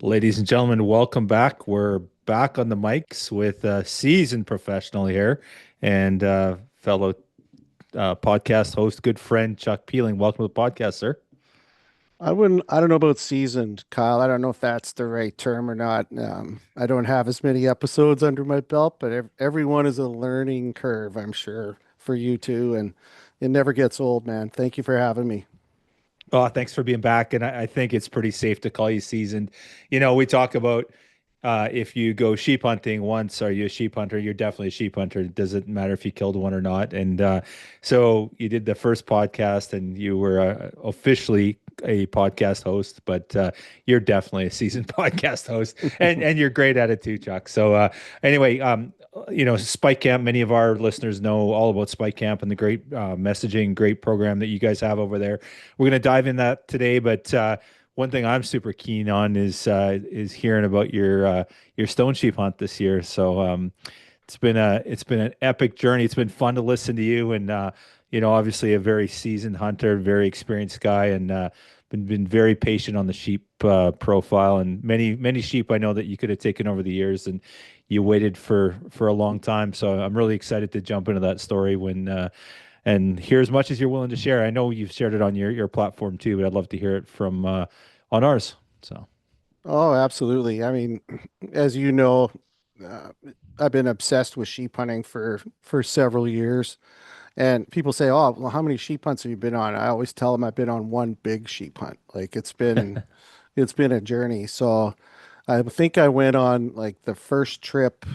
Ladies and gentlemen, welcome back. We're back on the mics with a seasoned professional here and fellow podcast host, good friend Chuck Peeling. Welcome to the podcast, sir. I don't know about seasoned, Kyle. I don't know if that's the right term or not. I don't have as many episodes under my belt, but everyone is a learning curve, I'm sure, for you too. And it never gets old, man. Thank you for having me. Oh, thanks for being back. And I think it's pretty safe to call you seasoned. We talk about if you go sheep hunting once, are you a sheep hunter? You're definitely a sheep hunter. It doesn't matter if you killed one or not. And so you did the first podcast and you were officially a podcast host, but you're definitely a seasoned podcast host and you're great at it too, Chuck. So anyway, Spike Camp, many of our listeners know all about Spike Camp and the great messaging, great program that you guys have over there. We're going to dive in that today, but one thing I'm super keen on is hearing about your stone sheep hunt this year. So it's been an epic journey. It's been fun to listen to you, and obviously a very seasoned hunter, very experienced guy, and been very patient on the sheep profile. And many sheep I know that you could have taken over the years, and you waited for a long time. So I'm really excited to jump into that story when. And hear as much as you're willing to share. I know you've shared it on your platform too, but I'd love to hear it from on ours. So, Oh, absolutely. I mean, as you know, uh, I've been obsessed with sheep hunting for several years. And people say, "Oh, well, how many sheep hunts have you been on?" I always tell them I've been on one big sheep hunt. Like it's been a journey. So I think I went on like the first trip.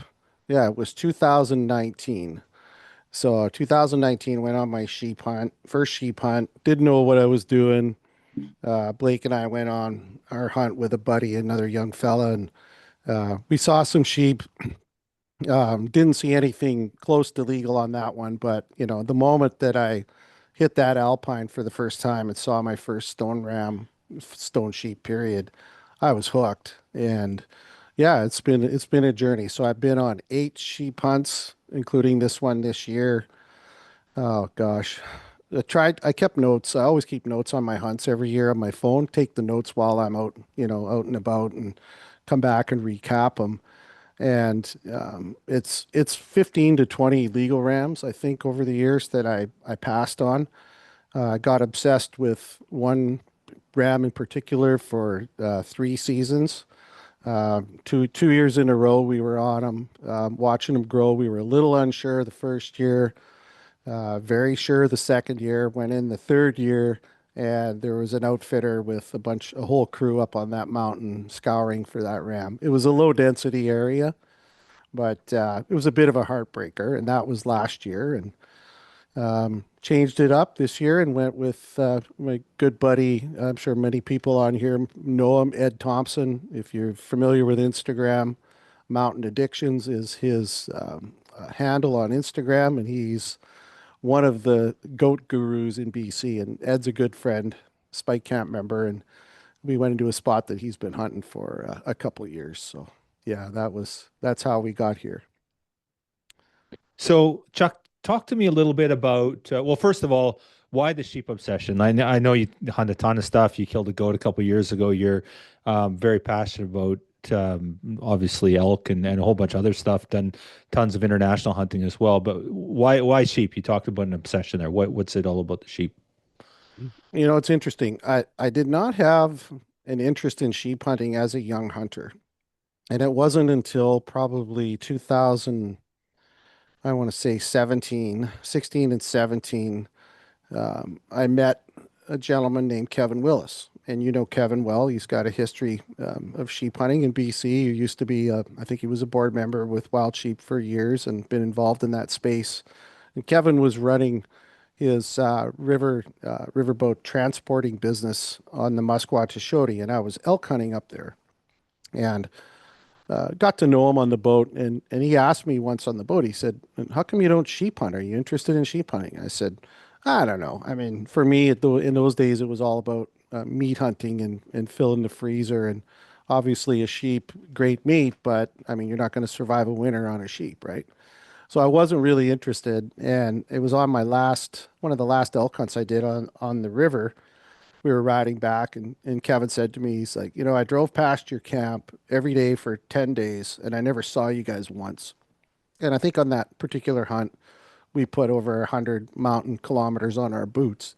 Yeah, it was 2019. So 2019 went on my sheep hunt, first sheep hunt. Didn't know what I was doing. Blake and I went on our hunt with a buddy, another young fella, and we saw some sheep. Didn't see anything close to legal on that one, but the moment that I hit that alpine for the first time and saw my first stone ram, stone sheep period, I was hooked. And yeah, it's been a journey. So I've been on 8 sheep hunts, including this one this year. Oh gosh. I kept notes. I always keep notes on my hunts every year on my phone, take the notes while I'm out, out and about and come back and recap them. And it's 15 to 20 legal rams, I think, over the years that I passed on. I got obsessed with one ram in particular for 3 seasons. Two years in a row, we were on him, watching him grow. We were a little unsure the first year, very sure the second year. Went in the third year, and there was an outfitter with a whole crew up on that mountain scouring for that ram. It was a low density area, but it was a bit of a heartbreaker, and that was last year. And changed it up this year and went with my good buddy. I'm sure many people on here know him, Ed Thompson. If you're familiar with Instagram, Mountain Addictions is his handle on Instagram, and he's one of the goat gurus in BC. And Ed's a good friend, Spike Camp member, and we went into a spot that he's been hunting for a couple of years. So yeah, that's how we got here. so Chuck, talk to me a little bit about well, first of all, why the sheep obsession? I know you hunt a ton of stuff. You killed a goat a couple of years ago. You're very passionate about obviously elk and a whole bunch of other stuff. Done tons of international hunting as well. But why sheep? You talked about an obsession there. What's it all about the sheep? It's interesting. I did not have an interest in sheep hunting as a young hunter. And it wasn't until probably 2000, I want to say 17, 16 and 17, I met a gentleman named Kevin Willis. And you know Kevin well. He's got a history of sheep hunting in BC. He used to be, I think he was a board member with Wild Sheep for years and been involved in that space. And Kevin was running his riverboat transporting business on the Musquatashody, and I was elk hunting up there. And got to know him on the boat, and he asked me once on the boat. He said, "How come you don't sheep hunt? Are you interested in sheep hunting?" I said, "I don't know. I mean, for me, in those days, it was all about meat hunting and filling the freezer, and obviously a sheep, great meat, but I mean, you're not going to survive a winter on a sheep, right?" So I wasn't really interested, and it was on my last one of the last elk hunts I did on the river. we were riding back, and Kevin said to me, he's like, I drove past your camp every day for 10 days and I never saw you guys once. And I think on that particular hunt, we put over 100 mountain kilometers on our boots.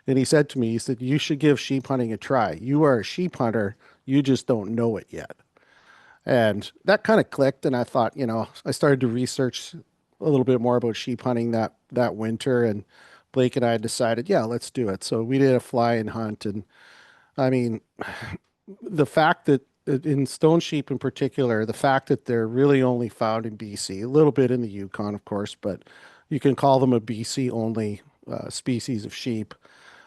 And he said to me, he said, you should give sheep hunting a try. You are a sheep hunter. You just don't know it yet. And that kind of clicked. And I thought, I started to research a little bit more about sheep hunting that winter. And Blake and I decided, yeah, let's do it. So we did a fly and hunt. And I mean, the fact that in stone sheep in particular, the fact that they're really only found in BC, a little bit in the Yukon, of course, but you can call them a BC only species of sheep.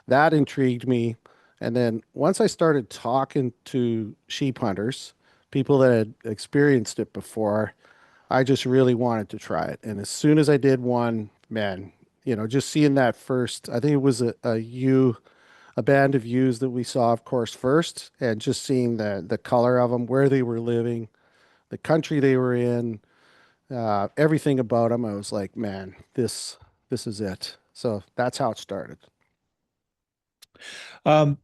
That intrigued me. And then once I started talking to sheep hunters, people that had experienced it before, I just really wanted to try it. And as soon as I did one, man, just seeing that first, I think it was a band of ewes that we saw, of course, first, and just seeing the color of them, where they were living, the country they were in, everything about them, I was like, man, this is it. So that's how it started. Um,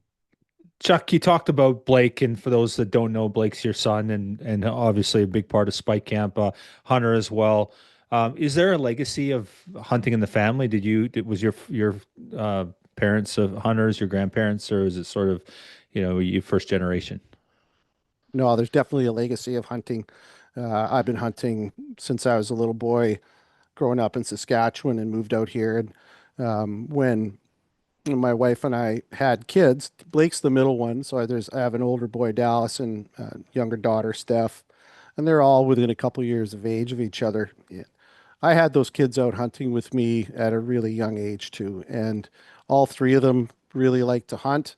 Chuck, you talked about Blake, and for those that don't know, Blake's your son, and obviously a big part of Spike Camp, hunter as well. Is there a legacy of hunting in the family? Was your parents hunters, your grandparents, or is it sort of, you first generation? No, there's definitely a legacy of hunting. I've been hunting since I was a little boy, growing up in Saskatchewan and moved out here. And when my wife and I had kids, Blake's the middle one, so I have an older boy, Dallas, and younger daughter, Steph, and they're all within a couple years of age of each other. Yeah. I had those kids out hunting with me at a really young age too, and all three of them really like to hunt.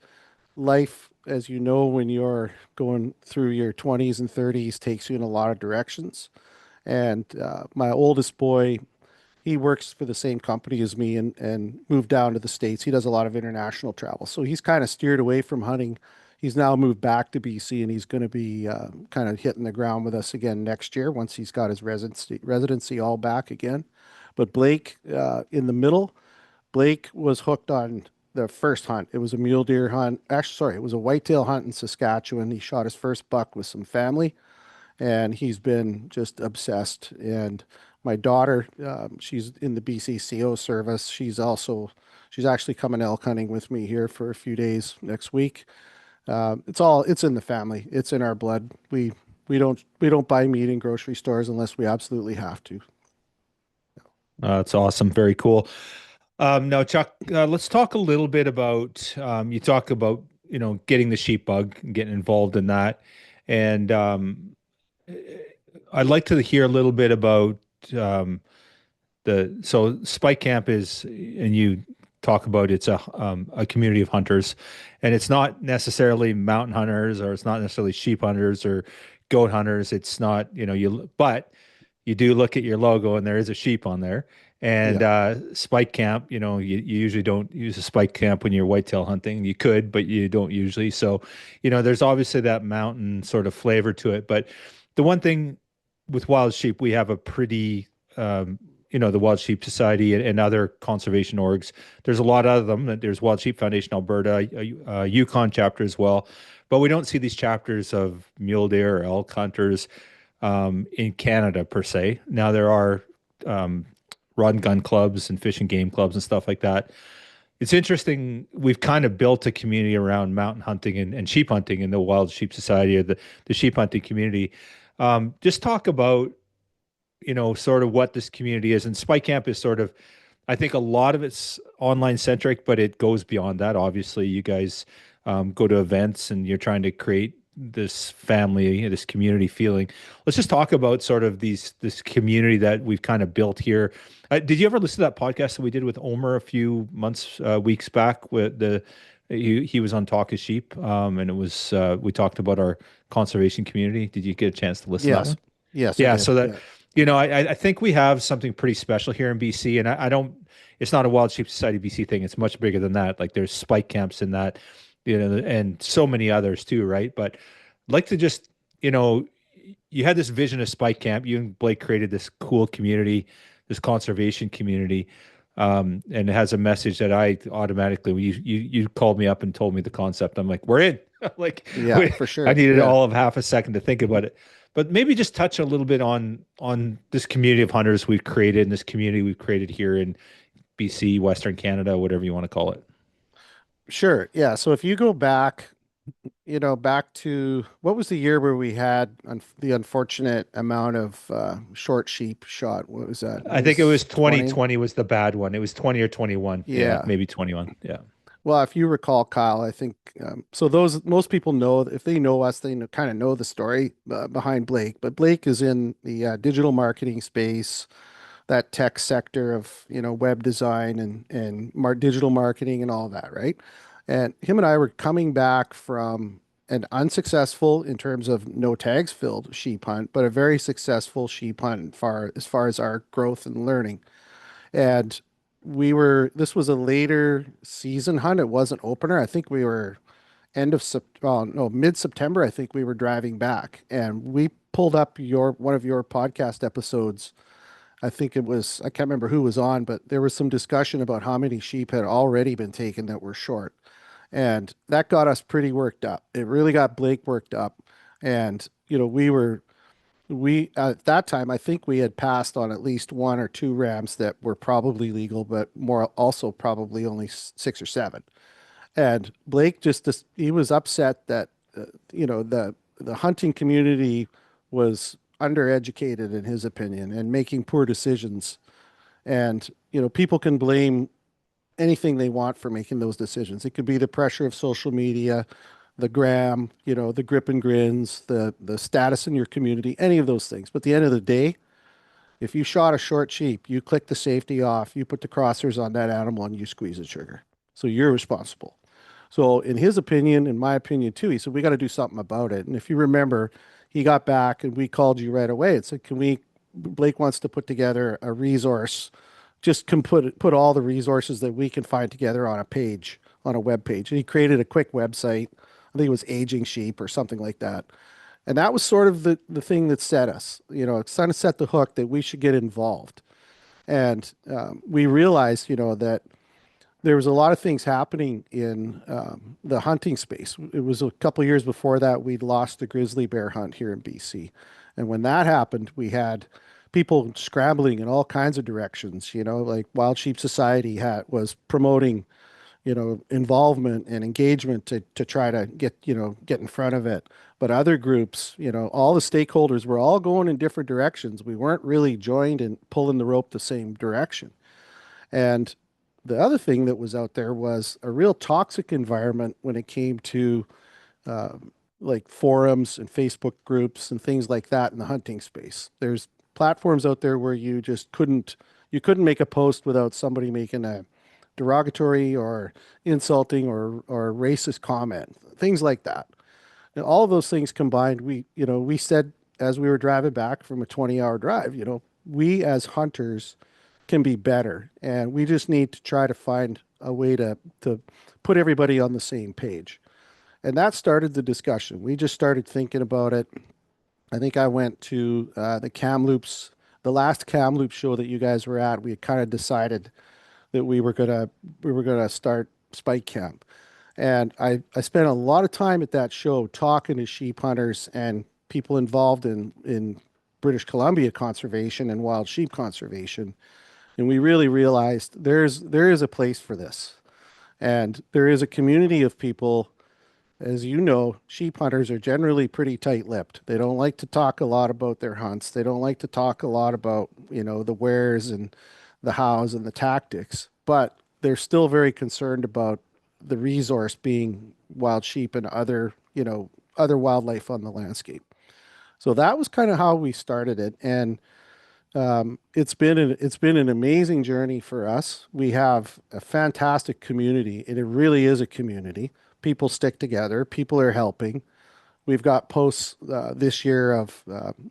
Life, as you know, when you're going through your 20s and 30s, takes you in a lot of directions. And my oldest boy, he works for the same company as me and moved down to the States. He does a lot of international travel. So he's kind of steered away from hunting. He's now moved back to BC and he's going to be kind of hitting the ground with us again next year once he's got his residency all back again. But Blake, in the middle, Blake was hooked on the first hunt. It was a mule deer hunt. Actually, sorry, it was a whitetail hunt in Saskatchewan. He shot his first buck with some family, and he's been just obsessed. And my daughter, she's in the BCCO service. She's actually coming elk hunting with me here for a few days next week. It's in the family. It's in our blood. We don't buy meat in grocery stores unless we absolutely have to. That's awesome. Very cool. Now, Chuck, let's talk a little bit about you talk about getting the sheep bug and getting involved in that, and I'd like to hear a little bit about um, so Spike Camp is, and you talk about it's a community of hunters, and it's not necessarily mountain hunters or it's not necessarily sheep hunters or goat hunters. It's not but you do look at your logo and there is a sheep on there. And Yeah. Spike Camp, you usually don't use a Spike Camp when you're whitetail hunting. You could, but you don't usually. So, there's obviously that mountain sort of flavor to it. But the one thing with wild sheep, we have a pretty, the Wild Sheep Society and other conservation orgs. There's a lot of them. There's Wild Sheep Foundation Alberta, Yukon chapter as well. But we don't see these chapters of mule deer or elk hunters in Canada per se. Now there are rod and gun clubs and fish and game clubs and stuff like that. It's interesting. We've kind of built a community around mountain hunting and sheep hunting in the Wild Sheep Society or the sheep hunting community. Just talk about, sort of what this community is. And Spike Camp is sort of, I think a lot of it's online centric, but it goes beyond that. Obviously, you guys go to events and you're trying to create this family, this community feeling. Let's just talk about sort of this community that we've kind of built here. Did you ever listen to that podcast that we did with Omer a few weeks back? With he was on Talk of Sheep, and it was we talked about our conservation community. Did you get a chance to listen to that Yes. one? Yes, I Yeah, did. so that I think we have something pretty special here in BC, and I don't. It's not a Wild Sheep Society BC thing. It's much bigger than that. Like there's spike camps in that, and so many others too, right? But I'd like to just, you had this vision of spike camp. You and Blake created this cool community, this conservation community. and it has a message that I automatically you called me up and told me the concept. I'm like, we're in. Like Yeah, for I sure. needed Yeah. all of half a second to think about it. But maybe just touch a little bit on this community of hunters we've created and this community we've created here in BC, Western Canada, whatever you want to call it. Sure. Yeah. So if you go back, back to what was the year where we had the unfortunate amount of short sheep shot? What was that? It I think it was was 20. 2020 was the bad one. It was 20 or 21. Yeah, Yeah. maybe 21. Yeah. Well, if you recall, Kyle, I think so. Those most people know if they know us, they know, kind of know the story behind Blake. But Blake is in the digital marketing space, that tech sector of web design and digital marketing and all that, right? And him and I were coming back from an unsuccessful in terms of no tags filled sheep hunt, but a very successful sheep hunt as far as our growth and learning. And this was a later season hunt. It wasn't opener. I think we were no, mid-September. I think we were driving back and we pulled up one of your podcast episodes. I think it was, I can't remember who was on, but there was some discussion about how many sheep had already been taken that were short. And that got us pretty worked up. It really got Blake worked up. And, we at that time, I think we had passed on at least one or two rams that were probably legal, but more also probably only six or seven. And Blake he was upset that the hunting community was undereducated in his opinion and making poor decisions. And people can blame anything they want for making those decisions. It could be the pressure of social media, the gram, the grip and grins, the status in your community, any of those things. But at the end of the day, if you shot a short sheep, you click the safety off, you put the crosshairs on that animal, and you squeeze the trigger. So you're responsible. So in his opinion, in my opinion too, he said, we got to do something about it. And if you remember, he got back and we called you right away and said, Blake wants to put together a resource, just can put all the resources that we can find together on a page, on a web page. And he created a quick website. I think it was Aging Sheep or something like that. And that was sort of the thing that set us, it's kind of set the hook that we should get involved. And we realized, that there was a lot of things happening in the hunting space. It was a couple of years before that we'd lost the grizzly bear hunt here in BC, and when that happened, we had people scrambling in all kinds of directions. Like Wild Sheep Society was promoting, involvement and engagement to try to get in front of it. But other groups, all the stakeholders were all going in different directions. We weren't really joined and pulling the rope the same direction. And the other thing that was out there was a real toxic environment when it came to uh, like forums and Facebook groups and things like that in the hunting space. There's platforms out there where you couldn't make a post without somebody making a derogatory or insulting or racist comment, things like that. And all of those things combined, we said as we were driving back from a 20-hour drive, we as hunters can be better. And we just need to try to find a way to put everybody on the same page. And that started the discussion. We just started thinking about it. I think I went to the last Kamloops show that you guys were at. We kind of decided that we were gonna start Spike Camp. And I spent a lot of time at that show talking to sheep hunters and people involved in British Columbia conservation and wild sheep conservation. And we really realized there is a place for this. And there is a community of people, as you know, sheep hunters are generally pretty tight-lipped. They don't like to talk a lot about their hunts. They don't like to talk a lot about, the wheres and the hows and the tactics, but they're still very concerned about the resource being wild sheep and other wildlife on the landscape. So that was kind of how we started it. And it's been an amazing journey for us. We have a fantastic community, and it really is a community. People stick together. People are helping. We've got posts this year of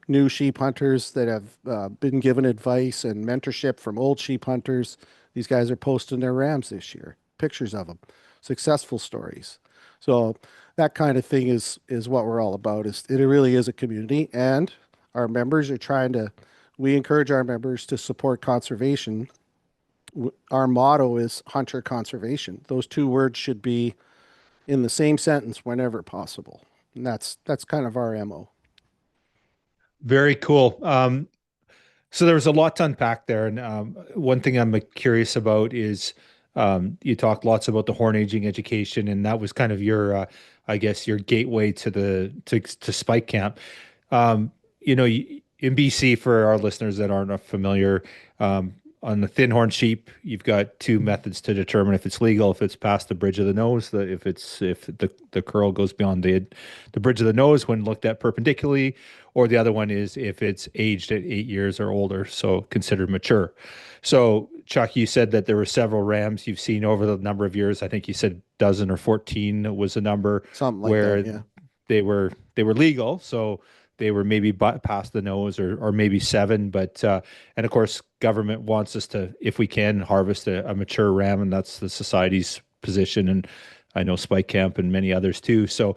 new sheep hunters that have been given advice and mentorship from old sheep hunters. These guys are posting their rams this year, pictures of them, successful stories. So that kind of thing is what we're all about. It really is a community, and our members are trying to. We encourage our members to support conservation Our motto is hunter conservation. Those two words should be in the same sentence whenever possible. And that's kind of our MO. Very cool. So there was a lot to unpack there, and one thing I'm curious about is you talked lots about the horn aging education, and that was kind of your, I guess, your gateway to the to Spike Camp. You know, in BC, for our listeners that aren't familiar, on the thin horn sheep, you've got two methods to determine if it's legal: if it's past the bridge of the nose, if the curl goes beyond the bridge of the nose when looked at perpendicularly, or the other one is if it's aged at 8 years or older, so considered mature. So, Chuck, you said that there were several rams you've seen over the number of years. I think you said dozen or 14 was a number Something like that, where yeah. they were legal. So they were maybe past the nose, or maybe seven. But and of course, government wants us to, if we can, harvest a mature ram, and that's the society's position. And I know Spike Camp and many others too. So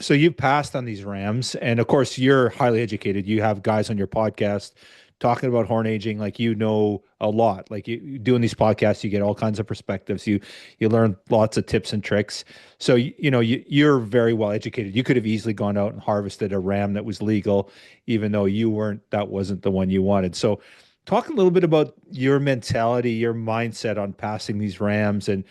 so you've passed on these rams, and of course you're highly educated. You have guys on your podcast talking about horn aging, like you know a lot. Like doing these podcasts, you get all kinds of perspectives. You learn lots of tips and tricks. So you know you're very well educated. You could have easily gone out and harvested a ram that was legal, even though you weren't. That wasn't the one you wanted. So talk a little bit about your mentality, your mindset on passing these rams, and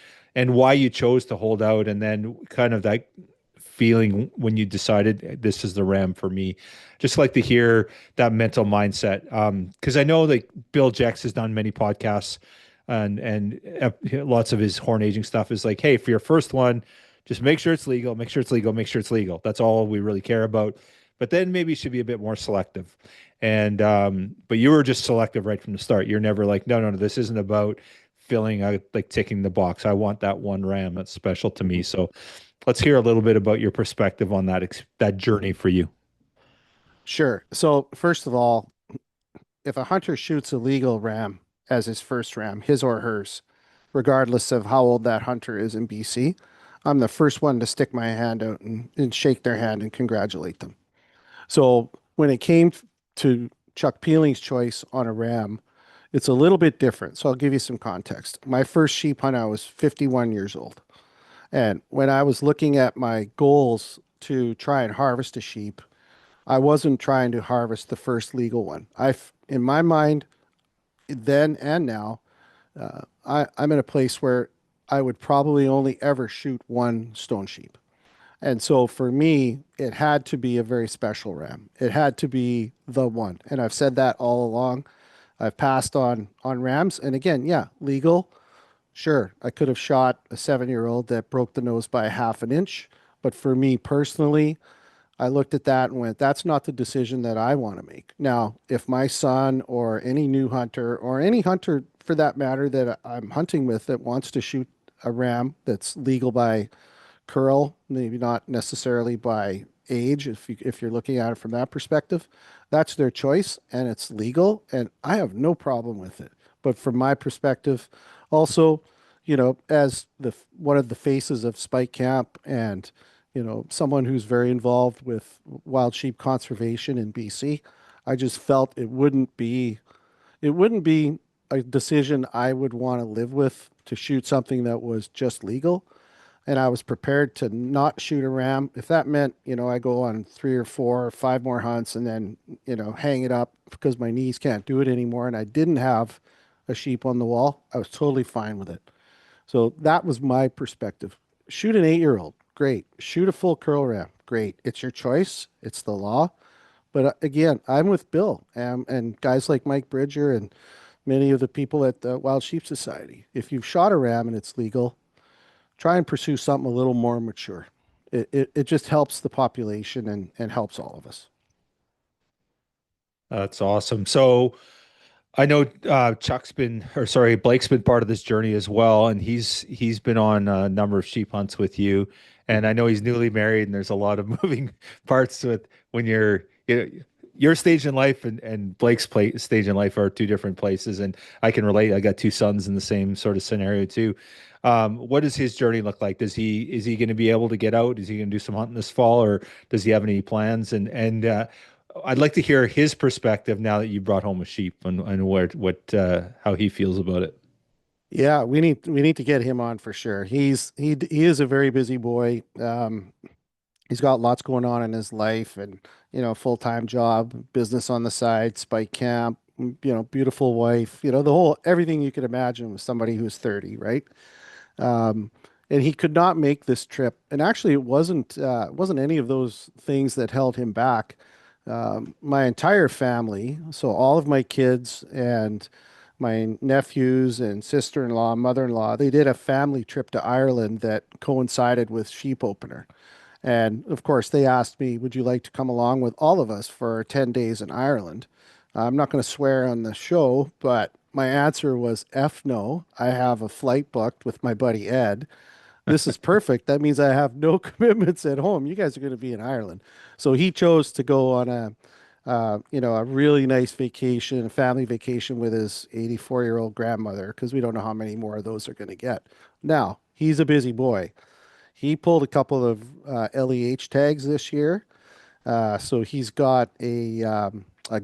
why you chose to hold out, and then kind of that feeling when you decided this is the ram for me. Just like to hear that mental mindset, because I know like Bill Jex has done many podcasts, and lots of his horn aging stuff is like, hey, for your first one, just make sure it's legal, make sure it's legal, make sure it's legal. That's all we really care about. But then maybe you should be a bit more selective. And but you were just selective right from the start. You're never like, no, no, no, this isn't about filling out, like ticking the box. I want that one ram that's special to me. So let's hear a little bit about your perspective on that journey for you. Sure. So first of all, if a hunter shoots a legal ram as his first ram, his or hers, regardless of how old that hunter is in BC, I'm the first one to stick my hand out and shake their hand and congratulate them. So when it came to Chuck Peeling's choice on a ram, it's a little bit different. So I'll give you some context. My first sheep hunt, I was 51 years old. And when I was looking at my goals to try and harvest a sheep, I wasn't trying to harvest the first legal one. In my mind, then and now, I'm in a place where I would probably only ever shoot one stone sheep. And so for me, it had to be a very special ram. It had to be the one. And I've said that all along. I've passed on rams. And again, yeah, legal. Sure, I could have shot a 7-year-old that broke the nose by a half an inch. But for me personally, I looked at that and went, that's not the decision that I want to make. Now, if my son or any new hunter or any hunter for that matter that I'm hunting with that wants to shoot a ram that's legal by curl, maybe not necessarily by age, if you're looking at it from that perspective, that's their choice and it's legal and I have no problem with it. But from my perspective, also, as the one of the faces of Spike Camp and someone who's very involved with wild sheep conservation in BC, I just felt it wouldn't be a decision I would want to live with to shoot something that was just legal. And I was prepared to not shoot a ram. If that meant, I go on 3 or 4 or 5 more hunts and then, hang it up because my knees can't do it anymore and I didn't have a sheep on the wall, I was totally fine with it. So that was my perspective. Shoot an 8-year-old, great. Shoot a full curl ram, great. It's your choice. It's the law. But again, I'm with Bill and guys like Mike Bridger and many of the people at the Wild Sheep Society. If you've shot a ram and it's legal, try and pursue something a little more mature. It just helps the population and helps all of us. That's awesome. So I know Blake's been part of this journey as well, and he's been on a number of sheep hunts with you. And I know he's newly married, and there's a lot of moving parts to it when your stage in life and stage in life are two different places. And I can relate. I got two sons in the same sort of scenario too. What does his journey look like? Is he going to be able to get out? Is he going to do some hunting this fall, or does he have any plans? And I'd like to hear his perspective now that you brought home a sheep and what how he feels about it. Yeah, we need to get him on for sure. He is a very busy boy. He's got lots going on in his life, and full-time job, business on the side, spike camp, beautiful wife, the whole everything you could imagine with somebody who's 30, right? Um, and he could not make this trip. And actually, it wasn't any of those things that held him back. My entire family, so all of my kids and my nephews and sister-in-law, mother-in-law, they did a family trip to Ireland that coincided with sheep opener. And of course, they asked me, would you like to come along with all of us for 10 days in Ireland? I'm not going to swear on the show, but my answer was F no. I have a flight booked with my buddy Ed. This is perfect. That means I have no commitments at home. You guys are going to be in Ireland. So he chose to go on a really nice vacation, a family vacation with his 84-year-old grandmother, because we don't know how many more of those are going to get. Now, he's a busy boy. He pulled a couple of LEH tags this year. So he's got a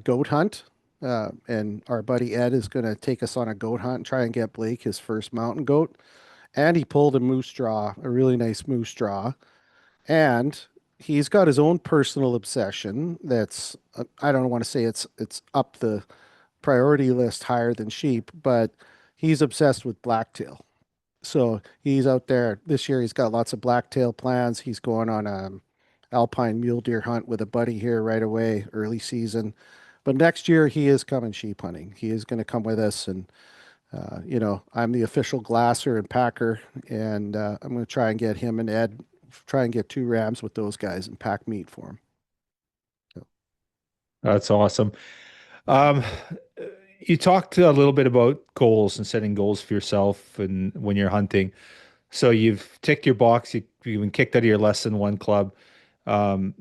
goat hunt. And our buddy Ed is going to take us on a goat hunt and try and get Blake his first mountain goat. And he pulled a moose draw, a really nice moose draw. And he's got his own personal obsession that's, I don't want to say it's up the priority list higher than sheep, but he's obsessed with blacktail. So he's out there this year. He's got lots of blacktail plans. He's going on a alpine mule deer hunt with a buddy here right away, early season. But next year he is coming sheep hunting. He is going to come with us, and I'm the official glasser and packer, and I'm going to try and get him and Ed try and get two rams with those guys and pack meat for him. So, That's awesome. Um, you talked a little bit about goals and setting goals for yourself and when you're hunting. So you've ticked your box. You've been kicked out of your less than one club. Um,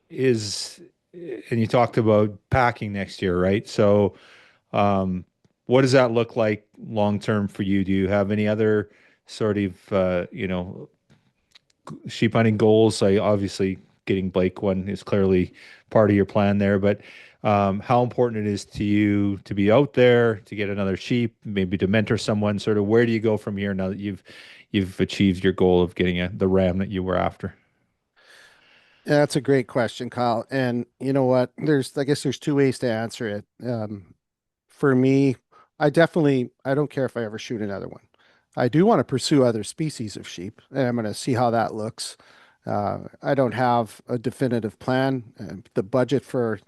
is and you talked about packing next year, right? So, um, what does that look like long term for you? Do you have any other sort of sheep hunting goals? Like obviously getting Blake one is clearly part of your plan there, but how important it is to you to be out there to get another sheep, maybe to mentor someone. Sort of where do you go from here now that you've achieved your goal of getting the ram that you were after? yeah, that's a great question, Kyle. And you know what? I guess there's two ways to answer it. For me, I don't care if I ever shoot another one. I do want to pursue other species of sheep, and I'm going to see how that looks. I don't have a definitive plan. The budget for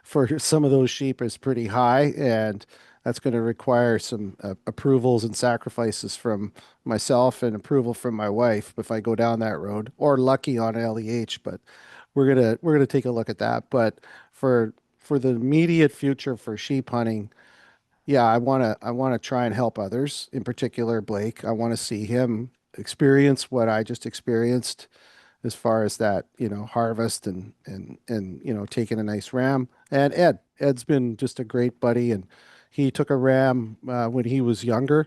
for some of those sheep is pretty high, and that's going to require some approvals and sacrifices from myself and approval from my wife if I go down that road, or lucky on LEH. But we're gonna take a look at that. But for the immediate future for sheep hunting, yeah, I wanna try and help others, in particular Blake. I want to see him experience what I just experienced as far as that, harvest and taking a nice ram. And Ed's been just a great buddy, and he took a ram when he was younger,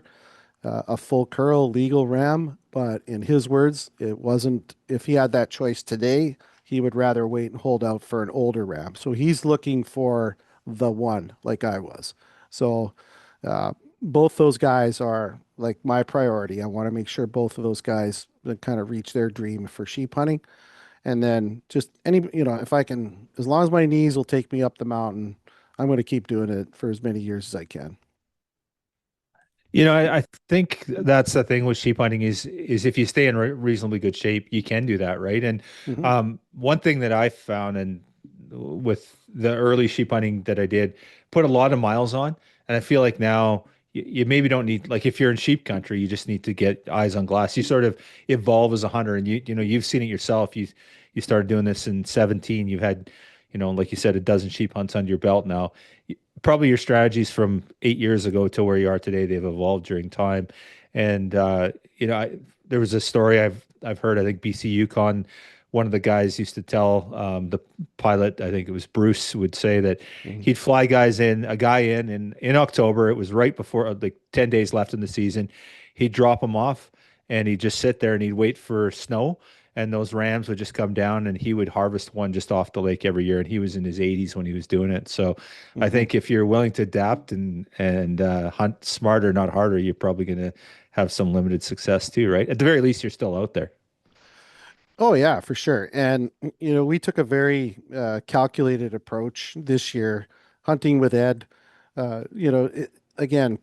a full curl legal ram, but in his words, it wasn't, if he had that choice today, he would rather wait and hold out for an older ram. So he's looking for the one like I was. So both those guys are like my priority. I want to make sure both of those guys kind of reach their dream for sheep hunting. And then just if I can, as long as my knees will take me up the mountain, I'm going to keep doing it for as many years as I can. I think that's the thing with sheep hunting is if you stay in reasonably good shape, you can do that, right? And Hmm. one thing that I found, and with the early sheep hunting that I did, put a lot of miles on, and I feel like now you maybe don't need, like if you're in sheep country, you just need to get eyes on glass. You sort of evolve as a hunter, and you've seen it yourself. You started doing this in 17. You've had, like you said, a dozen sheep hunts under your belt now. Probably your strategies from 8 years ago to where you are today, they've evolved during time. And there was a story I've heard. I think BC Yukon, one of the guys used to tell the pilot, I think it was Bruce, would say that Hmm. he'd fly a guy in October. It was right before like 10 days left in the season. He'd drop him off and he'd just sit there and he'd wait for snow. and those rams would just come down, and he would harvest one just off the lake every year, and he was in his 80s when he was doing it. So I Hmm. think if you're willing to adapt and hunt smarter, not harder, you're probably going to have some limited success too, right? At the very least, you're still out there. Oh yeah, for sure. And we took a very calculated approach this year, hunting with Ed. Again,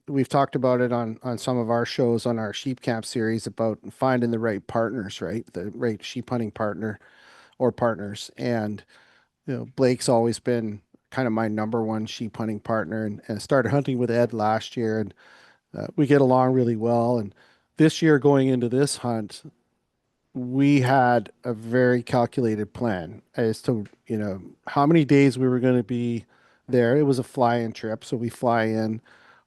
we've talked about it on some of our shows on our sheep camp series about finding the right partners, right? The right sheep hunting partner or partners. And Blake's always been kind of my number one sheep hunting partner, and started hunting with Ed last year, and we get along really well. And this year, going into this hunt, we had a very calculated plan as to, how many days we were going to be there. It was a fly-in trip, so we fly in.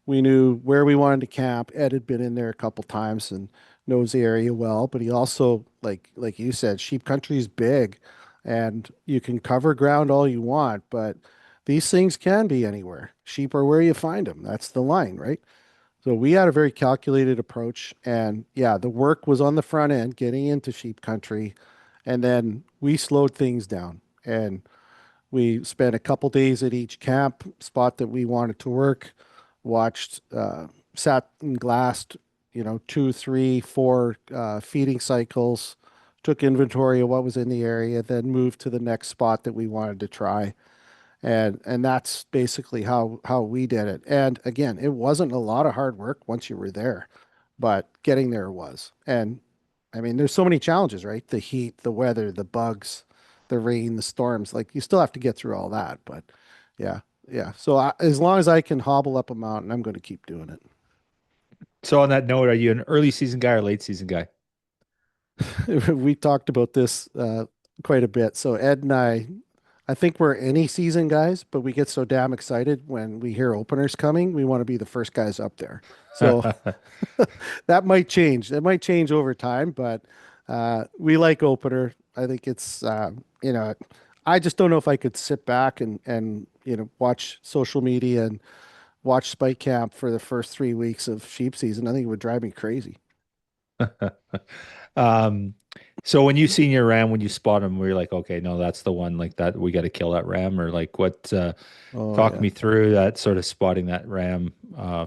We knew where we wanted to camp. Ed had been in there a couple times and knows the area well, but he also, like you said, sheep country is big, and you can cover ground all you want, but these things can be anywhere. Sheep are where you find them. That's the line, right? So we had a very calculated approach, and yeah, the work was on the front end, getting into sheep country, and then we slowed things down, and we spent a couple days at each camp spot that we wanted to work, watched, sat and glassed, 2, 3, 4 feeding cycles, took inventory of what was in the area, then moved to the next spot that we wanted to try, and that's basically how we did it. And again, it wasn't a lot of hard work once you were there, but getting there was. And I mean, there's so many challenges, right? The heat, the weather, the bugs, the rain, the storms. Like, you still have to get through all that. But yeah, yeah. So as long as I can hobble up a mountain, I'm going to keep doing So on that note, are you an early season guy or late season guy? it. We talked about this quite a bit. So Ed and I think we're any season guys, but we get so damn excited when we hear openers coming. We want to be the first guys up there. So that might change. That might change over time, but we like opener. I think it's I just don't know if I could sit back and watch social media and watch Spike Camp for the first 3 weeks of sheep season. I think it would drive me crazy. Um, so when you seen your ram, when you spot him, were you like, okay, no, that's the one, like that, we got to kill that ram, or like what, Oh talk yeah. me through that sort of spotting that ram,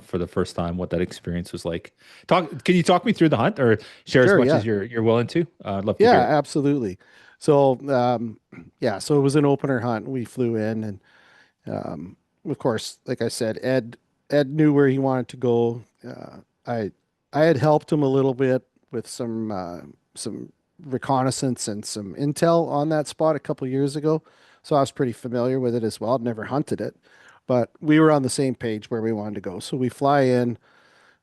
for the first time, what that experience was like. Can you talk me through the hunt or share as Sure, much yeah. as you're willing to? I'd love to Yeah, hear it. absolutely. So yeah, so it was an opener hunt. We flew in, and of course, like I said, Ed knew where he wanted to go. I had helped him a little bit with some reconnaissance and some intel on that spot a couple years ago, so I was pretty familiar with it as well. I'd never hunted it, but we were on the same page where we wanted to go. So we fly in,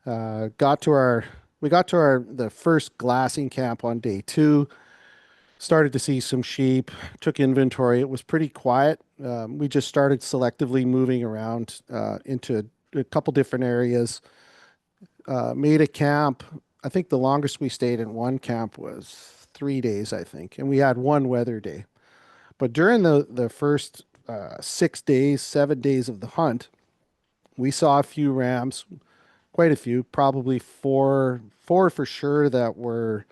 got to our we got to our the first glassing camp on day two. Started to see some sheep, took inventory. It was pretty quiet. We just started selectively moving around into a couple different areas. Made a camp. I think the longest we stayed in one camp was 3 days, I think, and we had one weather day. But during the first 6 days, 7 days of the hunt, we saw a few rams, quite a few, probably four for sure that were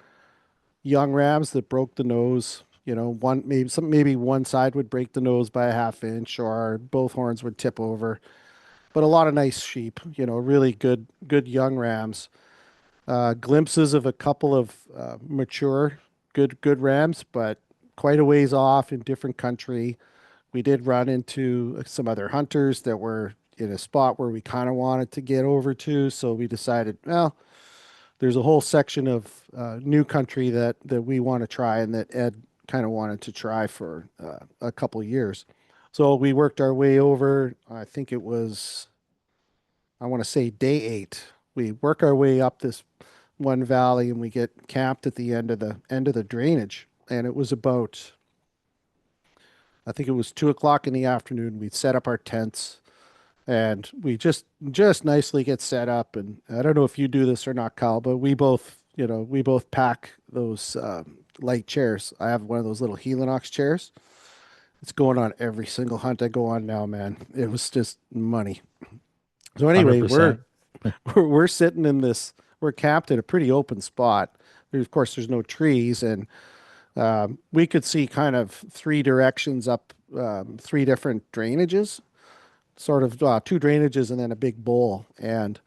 young rams that broke the nose. One maybe one side would break the nose by a half inch, or both horns would tip over. But a lot of nice sheep. Really good young rams. Glimpses of a couple of mature, good rams, but quite a ways off in different country. We did run into some other hunters that were in a spot where we kind of wanted to get over to, so we decided, well, there's a whole section of new country that we want to try, and that Ed kind of wanted to try for a couple years. So we worked our way over. I think it was, I want to say, day 8. We work our way up this one valley, and we get camped at the end of the drainage. And it was about, I think it was 2 o'clock in the afternoon. We'd set up our tents, and we just nicely get set up. And I don't know if you do this or not, Kyle, but we both pack those light chairs. I have one of those little Helinox chairs. It's going on every single hunt I go on now, man. It was just money. So anyway, we're 100%. we're sitting in this. We're camped at a pretty open spot. Of course, there's no trees, and we could see kind of three directions up, three different drainages, sort of two drainages and then a big bowl. And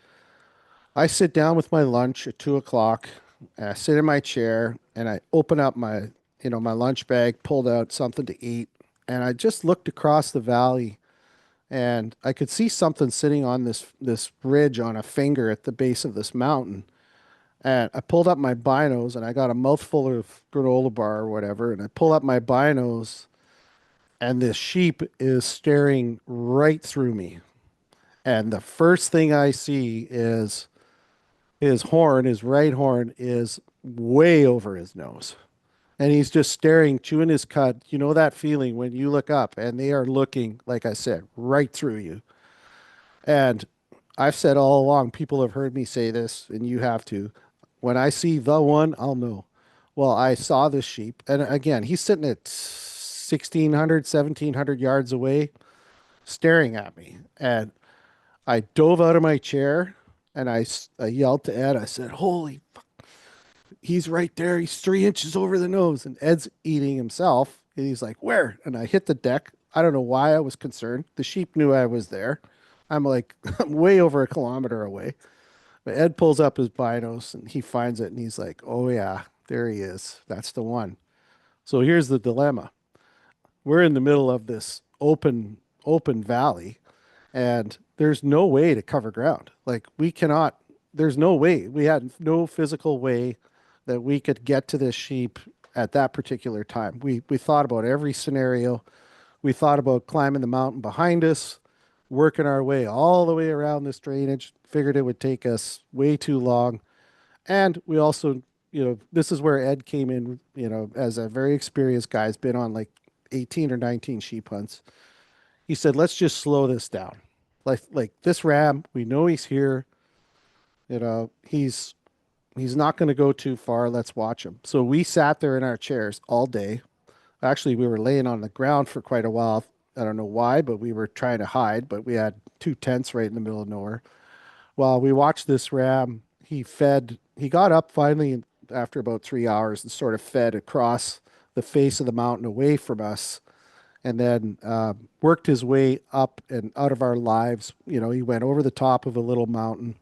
I sit down with my lunch at 2 o'clock. And I sit in my chair and I open up my, my lunch bag, pulled out something to eat, and I just looked across the valley and I could see something sitting on this ridge on a finger at the base of this mountain. And I pulled up my binos and I got a mouthful of granola bar or whatever, and I pull up my binos and this sheep is staring right through me. And the first thing I see is his horn, his right horn is way over his nose. And he's just staring, chewing his cud. You know that feeling when you look up and they are looking, like I said, right through you. And I've said all along, people have heard me say this, and you have to. When I see the one, I'll know. Well, I saw this sheep, and again, he's sitting at 1,600, 1,700 yards away, staring at me. And I dove out of my chair and I yelled to Ed. I said, "Holy, he's right there. He's 3 inches over the nose." And Ed's eating himself. And he's like, "Where?" And I hit the deck. I don't know why I was concerned. The sheep knew I was there. I'm like, I'm way over a kilometer away. But Ed pulls up his binos and he finds it and he's like, "Oh, yeah, there he is. That's the one." So here's the dilemma. We're in the middle of this open valley, and there's no way to cover ground. Like we cannot, there's no way. We had no physical way that we could get to this sheep at that particular time. We thought about every scenario. We thought about climbing the mountain behind us, working our way all the way around this drainage. Figured it would take us way too long. And we also, this is where Ed came in, as a very experienced guy, has been on like 18 or 19 sheep hunts. He said, "Let's just slow this down. Like this ram, we know he's here. He's not going to go too far. Let's watch him." So we sat there in our chairs all day. Actually, we were laying on the ground for quite a while. I don't know why, but we were trying to hide, but we had two tents right in the middle of nowhere. While we watched this ram, he got up finally after about 3 hours and sort of fed across the face of the mountain away from us, and then worked his way up and out of our lives. He went over the top of a little mountain,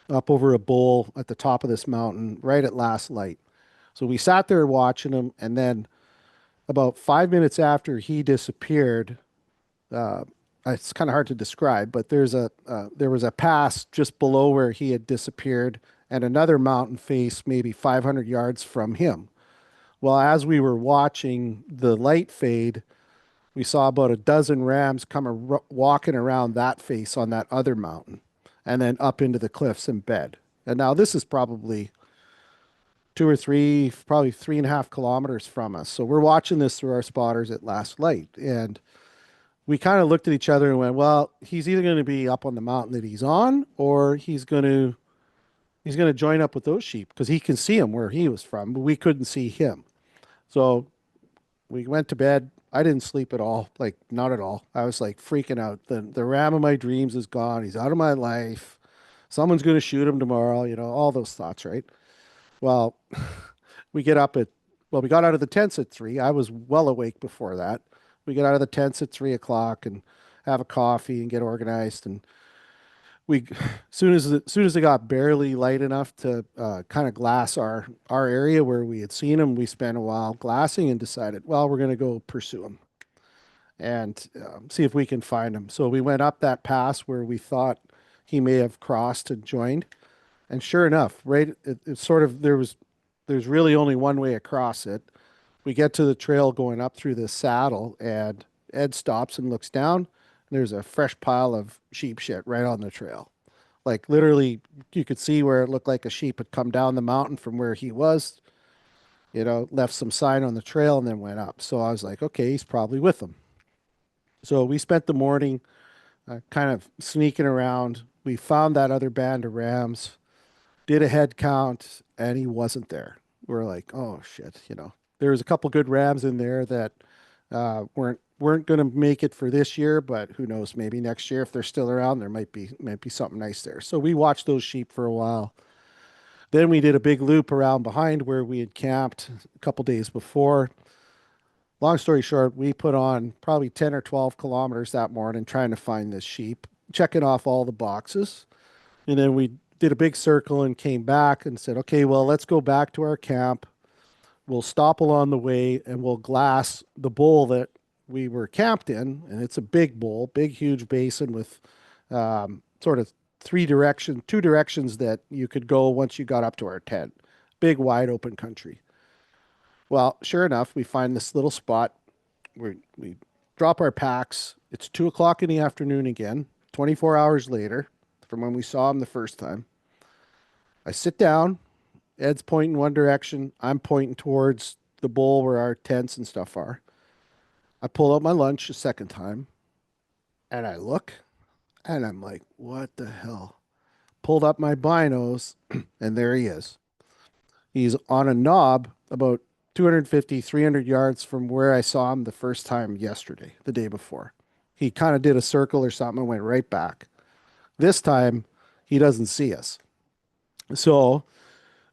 up over a bowl at the top of this mountain, right at last light. So we sat there watching him, and then about 5 minutes after he disappeared, uh, it's kind of hard to describe, but there was a pass just below where he had disappeared, and another mountain face maybe 500 yards from him. Well, as we were watching the light fade, we saw about a dozen rams come walking around that face on that other mountain and then up into the cliffs and bed. And now this is probably two or three, probably 3.5 kilometers from us. So we're watching this through our spotters at last light. And we kind of looked at each other and went, well, he's either going to be up on the mountain that he's on, or he's going to join up with those sheep because he can see him where he was from, but we couldn't see him. So we went to bed. I didn't sleep at all, like not at all. I was like freaking out. The ram of my dreams is gone. He's out of my life. Someone's going to shoot him tomorrow, all those thoughts, right? Well, we get up at, well, we got out of the tents at 3. I was well awake before that. We get out of the tents at 3 o'clock and have a coffee and get organized. And we, as soon as it got barely light enough to kind of glass our area where we had seen him, we spent a while glassing and decided, well, we're going to go pursue him and see if we can find him. So we went up that pass where we thought he may have crossed and joined. And sure enough, right, it sort of there's really only one way across it. We get to the trail going up through this saddle, and Ed stops and looks down. And there's a fresh pile of sheep shit right on the trail. Like literally, you could see where it looked like a sheep had come down the mountain from where he was, left some sign on the trail and then went up. So I was like, okay, he's probably with them. So we spent the morning kind of sneaking around. We found that other band of rams, did a head count, and he wasn't there. We're like, oh shit, There was a couple good rams in there that weren't going to make it for this year, but who knows? Maybe next year, if they're still around, there might be something nice there. So we watched those sheep for a while. Then we did a big loop around behind where we had camped a couple days before. Long story short, we put on probably 10 or 12 kilometers that morning trying to find this sheep, checking off all the boxes. And then we did a big circle and came back and said, okay, well, let's go back to our camp. We'll stop along the way and we'll glass the bowl that we were camped in. And it's a big bowl, big, huge basin with sort of two directions that you could go once you got up to our tent. Big, wide open country. Well, sure enough, we find this little spot where we drop our packs. It's 2 o'clock in the afternoon again, 24 hours later from when we saw him the first time. I sit down. Ed's pointing one direction. I'm pointing towards the bowl where our tents and stuff are. I pull out my lunch a second time and I look and I'm like, what the hell? Pulled up my binos and there he is. He's on a knob about 250, 300 yards from where I saw him the first time yesterday, the day before. He kind of did a circle or something and went right back. This time, he doesn't see us. So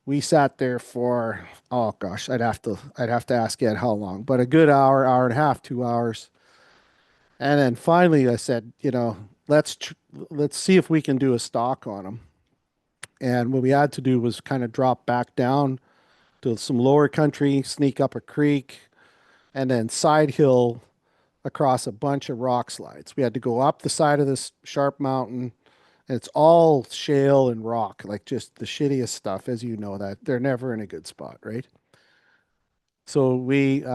we sat there for, oh gosh, I'd have to ask Ed how long, but a good hour, hour and a half, 2 hours. And then finally I said, let's see if we can do a stalk on him. And what we had to do was kind of drop back down to some lower country, sneak up a creek, and then side hill across a bunch of rock slides. We had to go up the side of this sharp mountain. And it's all shale and rock, like just the shittiest stuff, as you know that they're never in a good spot, right? So we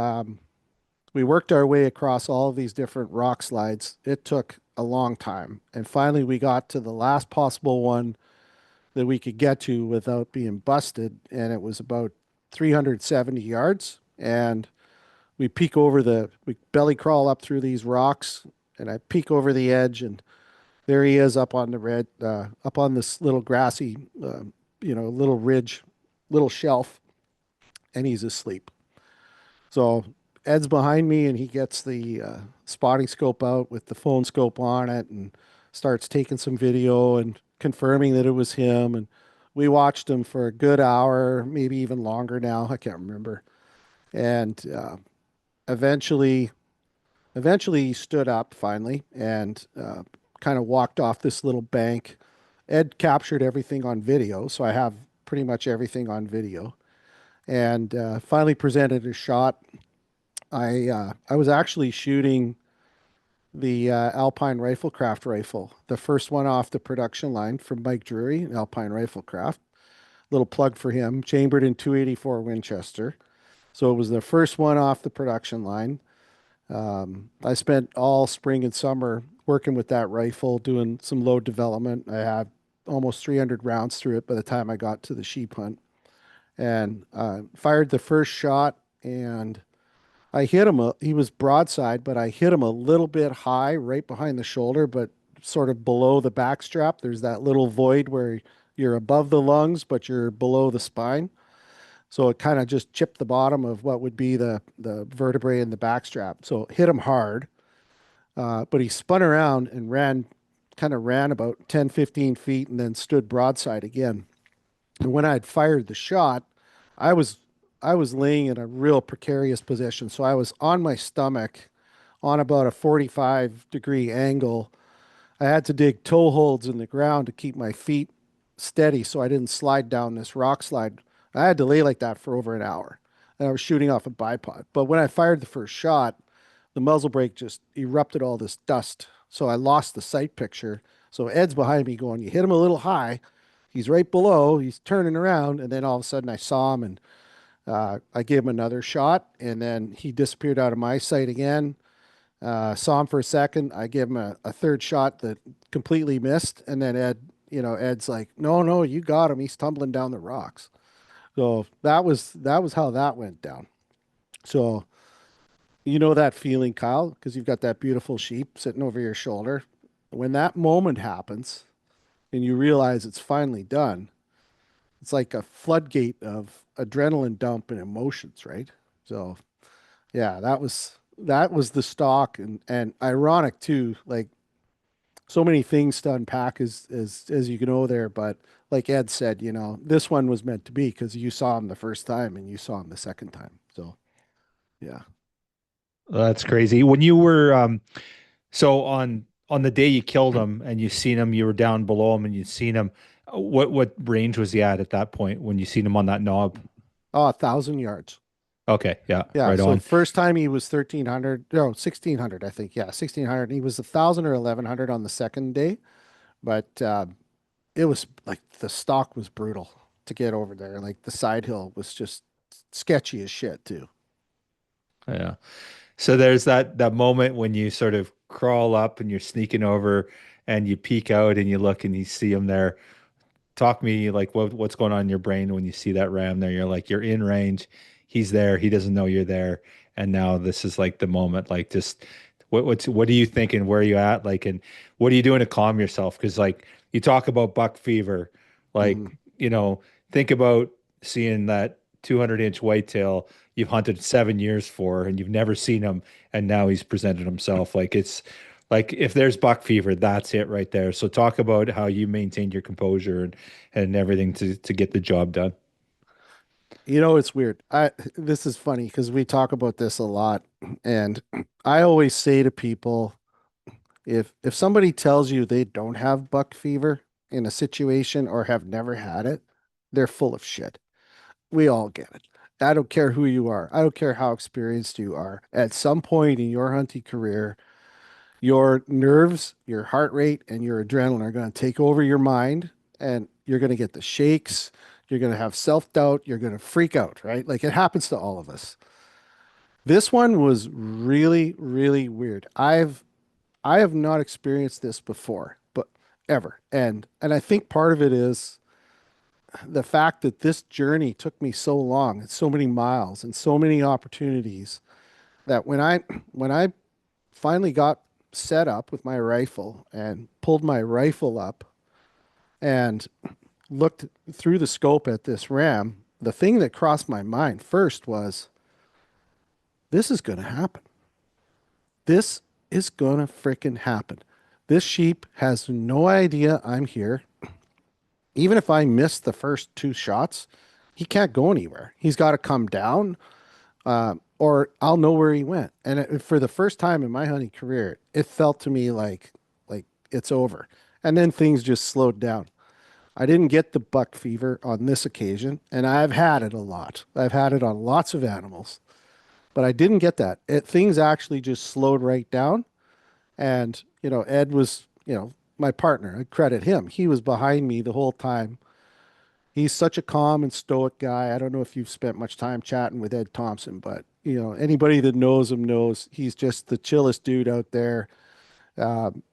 worked our way across all of these different rock slides. It took a long time, and finally we got to the last possible one that we could get to without being busted, and it was about 370 yards. And we belly crawl up through these rocks, and I peek over the edge, and there he is up on up on this little grassy, little ridge, little shelf, and he's asleep. So Ed's behind me, and he gets the spotting scope out with the phone scope on it, and starts taking some video and confirming that it was him. And we watched him for a good hour, maybe even longer now. I can't remember. And eventually, eventually he stood up finally and kind of walked off this little bank. Ed captured everything on video, so I have pretty much everything on video. And finally presented a shot. I was actually shooting the Alpine Riflecraft rifle, the first one off the production line from Mike Drury, Alpine Riflecraft. Little plug for him, chambered in 284 Winchester. So it was the first one off the production line. I spent all spring and summer working with that rifle, doing some load development. I had almost 300 rounds through it by the time I got to the sheep hunt, and fired the first shot, and I hit him. He was broadside, but I hit him a little bit high, right behind the shoulder, but sort of below the back strap. There's that little void where you're above the lungs, but you're below the spine. So it kind of just chipped the bottom of what would be the vertebrae in the backstrap. So it hit him hard, but he spun around and kind of ran about 10, 15 feet and then stood broadside again. And when I'd fired the shot, I was I was laying in a real precarious position. So I was on my stomach on about a 45-degree angle. I had to dig toe holds in the ground to keep my feet steady so I didn't slide down this rock slide. I had to lay like that for over an hour. And I was shooting off a bipod. But when I fired the first shot, the muzzle brake just erupted all this dust. So I lost the sight picture. So Ed's behind me going, you hit him a little high. He's right below. He's turning around. And then all of a sudden I saw him and I gave him another shot. And then he disappeared out of my sight again. Saw him for a second. I gave him a third shot that completely missed. And then Ed's like, no, no, you got him. He's tumbling down the rocks. So that was how that went down. So you know that feeling, Kyle, because you've got that beautiful sheep sitting over your shoulder. When that moment happens and you realize it's finally done, it's like a floodgate of adrenaline dump and emotions, right? So yeah, that was the stock and ironic too, like so many things to unpack as you know there, but like Ed said, this one was meant to be because you saw him the first time and you saw him the second time. So yeah. That's crazy. When you were so on the day you killed him and you seen him, you were down below him and you seen him. What range was he at that point when you seen him on that knob? Oh, 1,000 yards. Okay, yeah, Yeah. right So on. first time he was 1,300, no, 1,600, I think. Yeah, 1,600. He was 1,000 or 1,100 on the second day, but it was like the stock was brutal to get over there. Like the side hill was just sketchy as shit too. Yeah. So there's that moment when you sort of crawl up and you're sneaking over and you peek out and you look and you see him there. Talk me like what's going on in your brain when you see that ram there. You're like you're in range. He's there. He doesn't know you're there. And now this is like the moment. Like just what are you thinking? Where are you at? Like and what are you doing to calm yourself? Because like you talk about buck fever, Hmm. like think about seeing that 200-inch whitetail you've hunted 7 years for and you've never seen him and now he's presented himself. Like it's like if there's buck fever, that's it right there. So talk about how you maintained your composure and everything to get the job done. It's weird. This is funny because we talk about this a lot, and I always say to people, if somebody tells you they don't have buck fever in a situation or have never had it, they're full of shit. We all get it. I don't care who you are. I don't care how experienced you are. At some point in your hunting career, your nerves, your heart rate, and your adrenaline are going to take over your mind, and you're going to get the shakes. You're going to have self-doubt. You're going to freak out, right? Like it happens to all of us. This one was really, really weird. I have not experienced this before, but ever. And I think part of it is the fact that this journey took me so long and so many miles and so many opportunities that when I finally got set up with my rifle and pulled my rifle up and looked through the scope at this ram, the thing that crossed my mind first was this is going to happen. This is going to freaking happen. This sheep has no idea I'm here. Even if I miss the first two shots, he can't go anywhere. He's got to come down, or I'll know where he went. And for the first time in my hunting career, it felt to me like it's over. And then things just slowed down. I didn't get the buck fever on this occasion, and I've had it a lot. I've had it on lots of animals, but I didn't get that. Things actually just slowed right down. And, Ed was, my partner. I credit him. He was behind me the whole time. He's such a calm and stoic guy. I don't know if you've spent much time chatting with Ed Thompson, but, anybody that knows him knows he's just the chillest dude out there.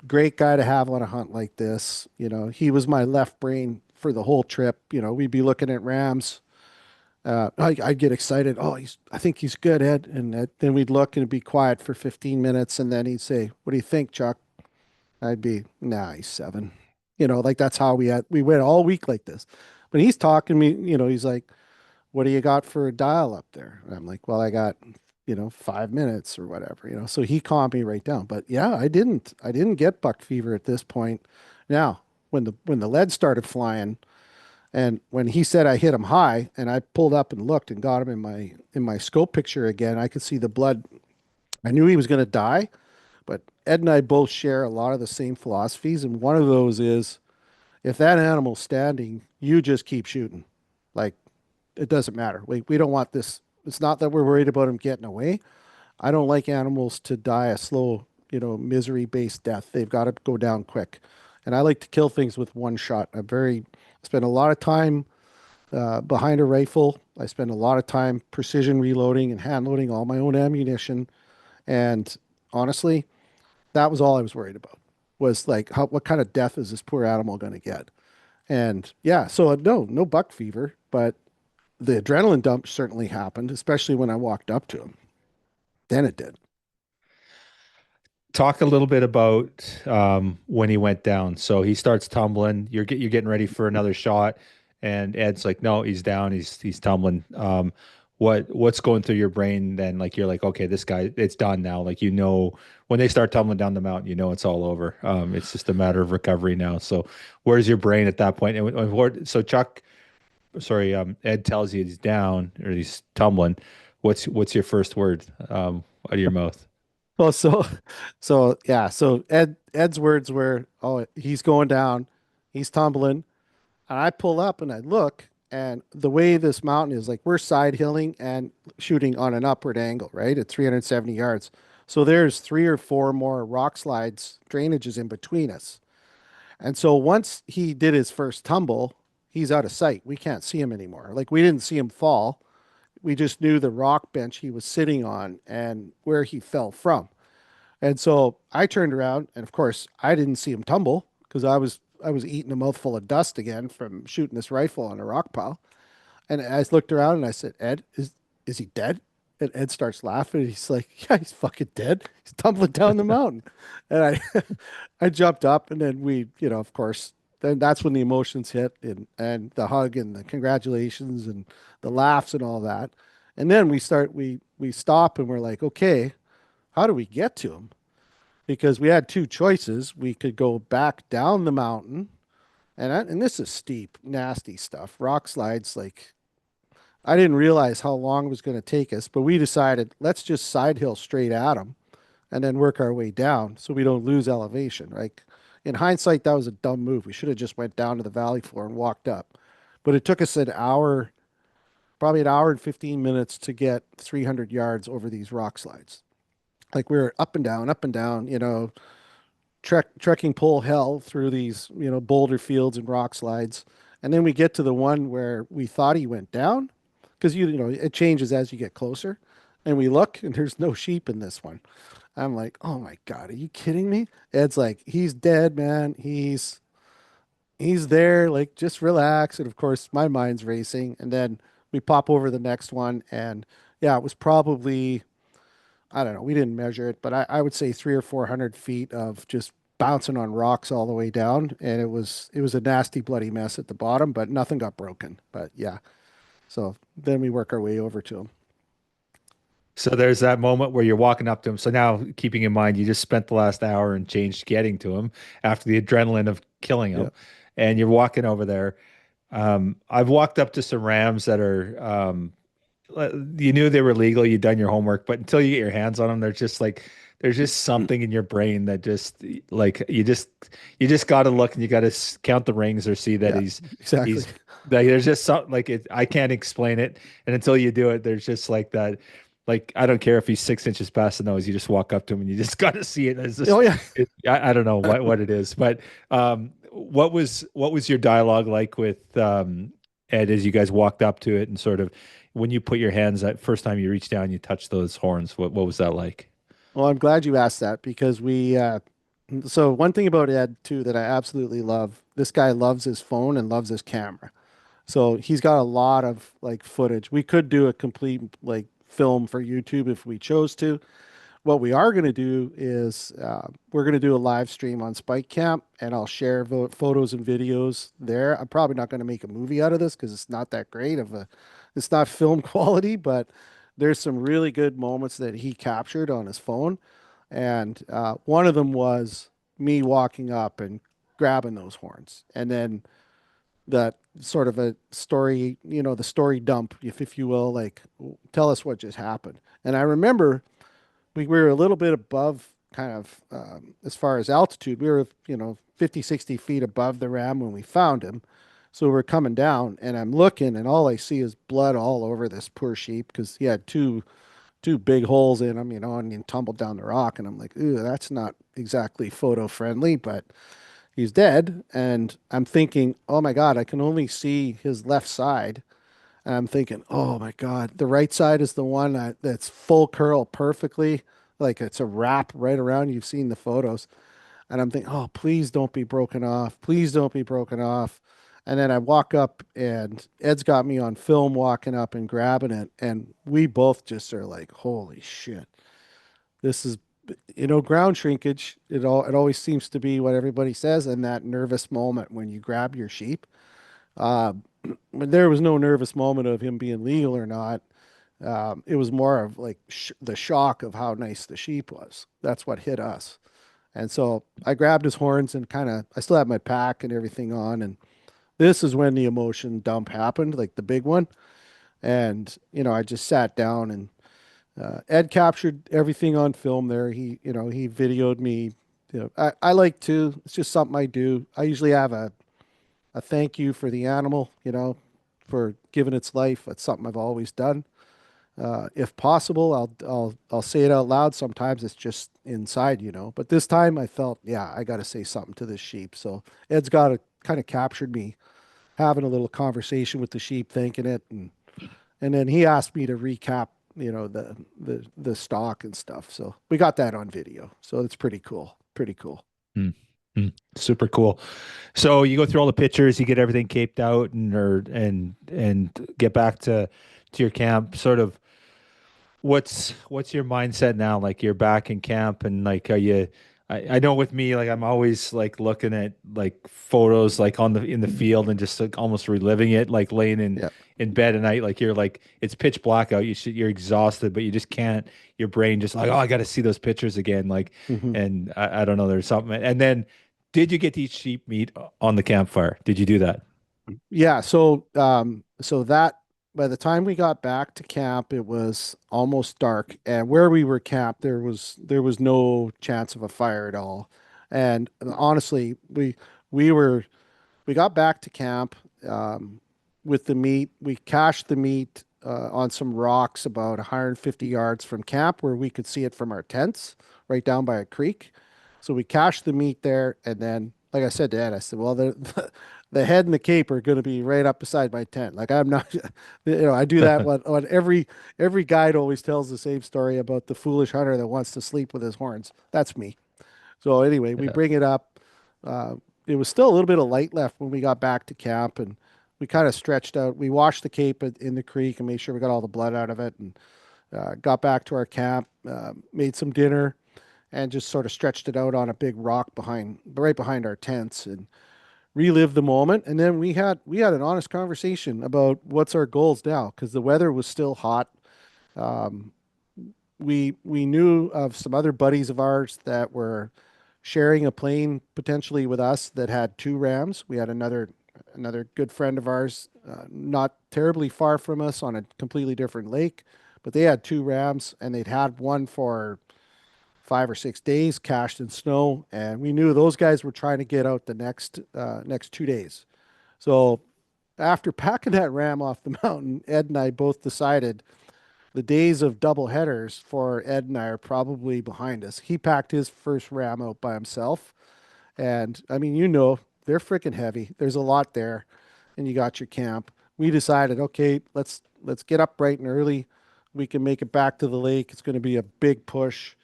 Great guy to have on a hunt like this. He was my left brain for the whole trip. We'd be looking at rams. I'd get excited. Oh, I think he's good, Ed. And then we'd look and it'd be quiet for 15 minutes. And then he'd say, what do you think, Chuck? I'd be, nah, he's seven. Like that's how we went all week like this. But he's talking to me, he's like, what do you got for a dial up there? And I'm like, well, I got, 5 minutes or whatever, So he calmed me right down. But yeah, I didn't get buck fever at this point. Now, when the lead started flying and when he said I hit him high and I pulled up and looked and got him in my scope picture again, I could see the blood. I knew he was going to die, but Ed and I both share a lot of the same philosophies. And one of those is if that animal's standing, you just keep shooting. Like it doesn't matter. We don't want this. It's not that we're worried about him getting away. I don't like animals to die a slow, misery-based death. They've got to go down quick. And I like to kill things with one shot. I spend a lot of time behind a rifle. I spend a lot of time precision reloading and hand loading all my own ammunition. And honestly, that was all I was worried about was like what kind of death is this poor animal going to get? And yeah, so no buck fever, but the adrenaline dump certainly happened, especially when I walked up to him. Then it did. Talk a little bit about when he went down. So he starts tumbling. You're getting ready for another shot, and Ed's like, "No, he's down. He's tumbling." what's going through your brain then? Like you're like, okay, this guy, it's done now. Like when they start tumbling down the mountain, it's all over. It's just a matter of recovery now. So where's your brain at that point? So Chuck, sorry, Ed tells you he's down or he's tumbling. What's your first word out of your mouth? Well, so yeah, so Ed's words were, "Oh, he's going down, he's tumbling." And I pull up and I look, and the way this mountain is, like we're side hilling and shooting on an upward angle, right, at 370 yards. So there's three or four more rock slides, drainages in between us. And so once he did his first tumble, he's out of sight. We can't see him anymore. Like we didn't see him fall. We just knew the rock bench he was sitting on and where he fell from. And so I turned around, and of course, I didn't see him tumble because I was eating a mouthful of dust again from shooting this rifle on a rock pile. And I looked around and I said, "Ed, is he dead?" And Ed starts laughing. He's like, "Yeah, he's fucking dead. He's tumbling down the mountain." And I I jumped up, and then of course, then that's when the emotions hit, and the hug and the congratulations and the laughs and all that. And then we stop and we're like, "Okay, how do we get to him?" Because we had two choices. We could go back down the mountain, and this is steep, nasty stuff. Rock slides, like I didn't realize how long it was going to take us, but we decided let's just side hill straight at them and then work our way down so we don't lose elevation. Like in hindsight, that was a dumb move. We should have just went down to the valley floor and walked up. But it took us an hour, probably an hour and 15 minutes to get 300 yards over these rock slides. Like we were up and down, trekking pole hell through these, boulder fields and rock slides. And then we get to the one where we thought he went down because, it changes as you get closer. And we look and there's no sheep in this one. I'm like, oh my God, are you kidding me? Ed's like, he's dead, man. He's there. Like, just relax. And of course, my mind's racing. And then we pop over the next one. And yeah, it was probably, I don't know, we didn't measure it, but I would say 300 or 400 feet of just bouncing on rocks all the way down. And it was a nasty, bloody mess at the bottom, but nothing got broken. But yeah. So then we work our way over to him. So there's that moment where you're walking up to him. So now, keeping in mind, you just spent the last hour and change getting to him after the adrenaline of killing Yeah. him, and you're walking over there. I've walked up to some rams that are, you knew they were legal, you'd done your homework, but until you get your hands on them, there's just something in your brain that just like you just got to look and you got to count the rings or see that Yeah, exactly. he's like there's just something like it. I can't explain it, and until you do it, there's just like that. Like I don't care if he's 6 inches past the nose, you just walk up to him and you just got to see it. It's just Oh yeah. I don't know what it is, but what was your dialogue like with Ed as you guys walked up to it and sort of when you put your hands that first time you reached down, you touched those horns. What was that like? Well, I'm glad you asked that because so one thing about Ed too that I absolutely love, this guy loves his phone and loves his camera. So he's got a lot of like footage. We could do a complete like film for YouTube if we chose to. What we are going to do is we're going to do a live stream on Spike Camp, and I'll share photos and videos there. I'm probably not going to make a movie out of this because it's not that great it's not film quality, but there's some really good moments that he captured on his phone, and one of them was me walking up and grabbing those horns, and then that sort of a story, the story dump, if you will, like tell us what just happened. And I remember we were a little bit above kind of as far as altitude. We were, 50, 60 feet above the ram when we found him. So we're coming down and I'm looking and all I see is blood all over this poor sheep because he had two big holes in him, and he tumbled down the rock. And I'm like, ooh, that's not exactly photo friendly, but he's dead. And I'm thinking, oh my God, I can only see his left side. And I'm thinking, oh my God, the right side is the one that's full curl perfectly. Like it's a wrap right around. You've seen the photos. And I'm thinking, oh, please don't be broken off. Please don't be broken off. And then I walk up and Ed's got me on film walking up and grabbing it. And we both just are like, holy shit. This is, ground shrinkage. It always seems to be what everybody says in that nervous moment when you grab your sheep. Uh, but there was no nervous moment of him being legal or not. It was more of like the shock of how nice the sheep was. That's what hit us. And so I grabbed his horns and kind of, I still had my pack and everything on. And this is when the emotion dump happened, like the big one. And, I just sat down and Ed captured everything on film there. He videoed me. I like to, it's just something I do. I usually have a thank you for the animal, for giving its life. That's something I've always done. If possible, I'll say it out loud. Sometimes it's just inside, But this time I felt, yeah, I got to say something to this sheep. So Ed's got it kind of captured me having a little conversation with the sheep, thanking it, and then he asked me to recap, the stock and stuff. So we got that on video. So it's pretty cool. Pretty cool. Mm, super cool. So you go through all the pictures, you get everything caped out and get back to your camp. Sort of what's your mindset now? Like you're back in camp and like are you I know with me, like I'm always like looking at like photos like on the in the field and just like almost reliving it, like laying Yeah. in bed at night, like you're like it's pitch black out. You're exhausted, but you just can't. Your brain just like, oh, I got to see those pictures again. Like, hmm and I don't know, there's something. And then, did you get to eat sheep meat on the campfire? Did you do that? Yeah. So that by the time we got back to camp, it was almost dark, and where we were camped, there was no chance of a fire at all. And honestly, we were we got back to camp with the meat. We cached the meat on some rocks about 150 yards from camp where we could see it from our tents right down by a creek. So we cached the meat there. And then, like I said to Ed, I said, well, the head and the cape are going to be right up beside my tent. Like I'm not, I do that. What every guide always tells the same story about the foolish hunter that wants to sleep with his horns. That's me. So anyway, we Yeah. bring it up. It was still a little bit of light left when we got back to camp, and we kind of stretched out. We washed the cape in the creek and made sure we got all the blood out of it, and got back to our camp, made some dinner, and just sort of stretched it out on a big rock right behind our tents, and relived the moment. And then we had an honest conversation about what's our goals now because the weather was still hot. Um, we knew of some other buddies of ours that were sharing a plane potentially with us that had two rams. We had another good friend of ours, not terribly far from us on a completely different lake, but they had two rams and they'd had one for 5 or 6 days, cached in snow, and we knew those guys were trying to get out the next 2 days. So after packing that ram off the mountain, Ed and I both decided the days of double headers for Ed and I are probably behind us. He packed his first ram out by himself. And I mean, they're freaking heavy. There's a lot there. And you got your camp. We decided, okay, let's get up bright and early. We can make it back to the lake. It's going to be a big push.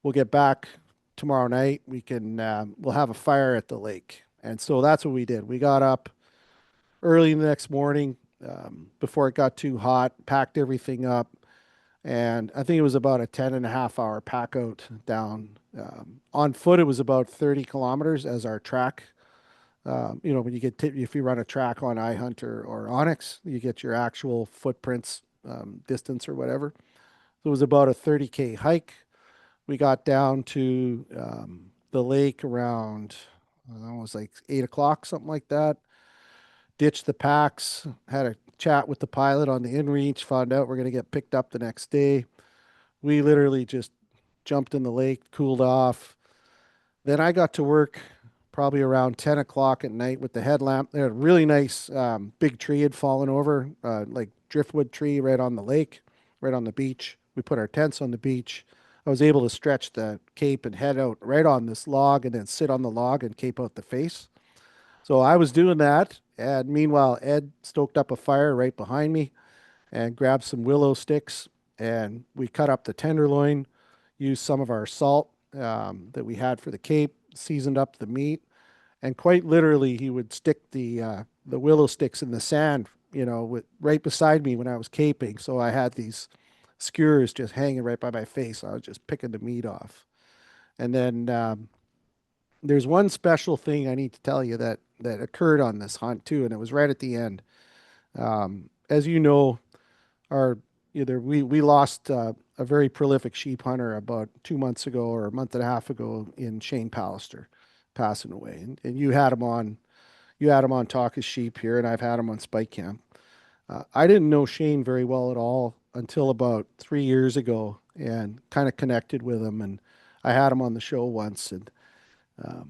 We'll get back tomorrow night. We'll have a fire at the lake. And so that's what we did. We got up early the next morning, before it got too hot, packed everything up, and I think it was about a 10.5 hour pack out down. On foot, it was about 30 kilometers as our track. When if you run a track on iHunter or Onyx, you get your actual footprints, distance or whatever. So it was about a 30K hike. We got down to the lake around, I don't know, it was like 8 o'clock, something like that. Ditched the packs, had a chat with the pilot on the inReach, found out we're going to get picked up the next day. We literally just jumped in the lake, cooled off. Then I got to work probably around 10 o'clock at night with the headlamp. There, a really nice big tree had fallen over, like driftwood tree right on the lake, right on the beach. We put our tents on the beach. I was able to stretch the cape and head out right on this log and then sit on the log and cape out the face. So I was doing that. And meanwhile, Ed stoked up a fire right behind me and grabbed some willow sticks, and we cut up the tenderloin, used some of our salt that we had for the cape, seasoned up the meat, and quite literally he would stick the willow sticks in the sand, right beside me when I was caping. So I had these skewers just hanging right by my face. I was just picking the meat off. And then there's one special thing I need to tell you that occurred on this hunt too, and it was right at the end. As you know, our either we lost a very prolific sheep hunter about 2 months ago or a month and a half ago in Shane Pallister passing away, and you had him on Talk of Sheep here, and I've had him on Spike Camp. I didn't know Shane very well at all until about 3 years ago, and kind of connected with him, and I had him on the show once, and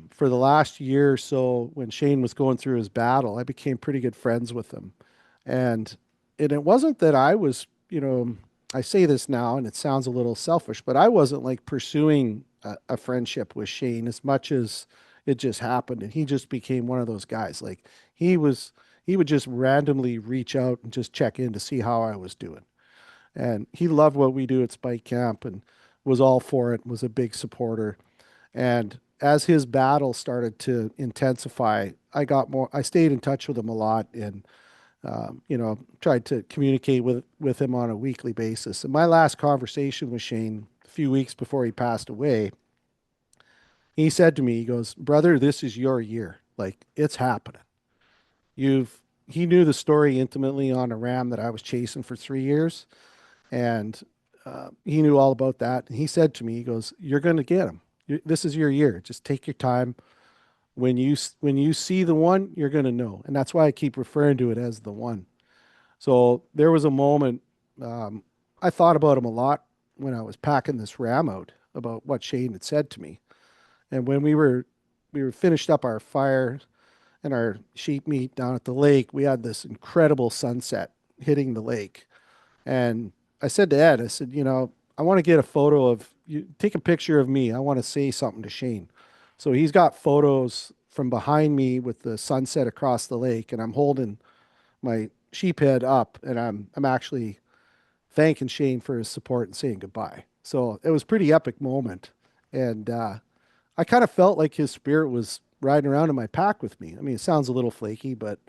for the last year or so, when Shane was going through his battle, I became pretty good friends with him. And it wasn't that I was, I say this now and it sounds a little selfish, but I wasn't like pursuing a friendship with Shane as much as it just happened. And he just became one of those guys. Like he would just randomly reach out and just check in to see how I was doing. And he loved what we do at Spike Camp and was all for it, was a big supporter. And as his battle started to intensify, I stayed in touch with him a lot and, tried to communicate with him on a weekly basis. And my last conversation with Shane, a few weeks before he passed away, he said to me, he goes, "Brother, this is your year. Like, it's happening. He knew the story intimately on a ram that I was chasing for 3 years. And he knew all about that. And he said to me, he goes, "You're going to get him. This is your year. Just take your time. When you see the one, you're going to know." And that's why I keep referring to it as the one. So there was a moment, I thought about him a lot when I was packing this ram out about what Shane had said to me. And when we were finished up our fire and our sheep meat down at the lake, we had this incredible sunset hitting the lake. And I said to Ed, I said, I want to get a photo of you, take a picture of me. I want to say something to Shane. So he's got photos from behind me with the sunset across the lake, and I'm holding my sheep head up, and I'm actually thanking Shane for his support and saying goodbye. So it was a pretty epic moment, and I kind of felt like his spirit was riding around in my pack with me. I mean, it sounds a little flaky, but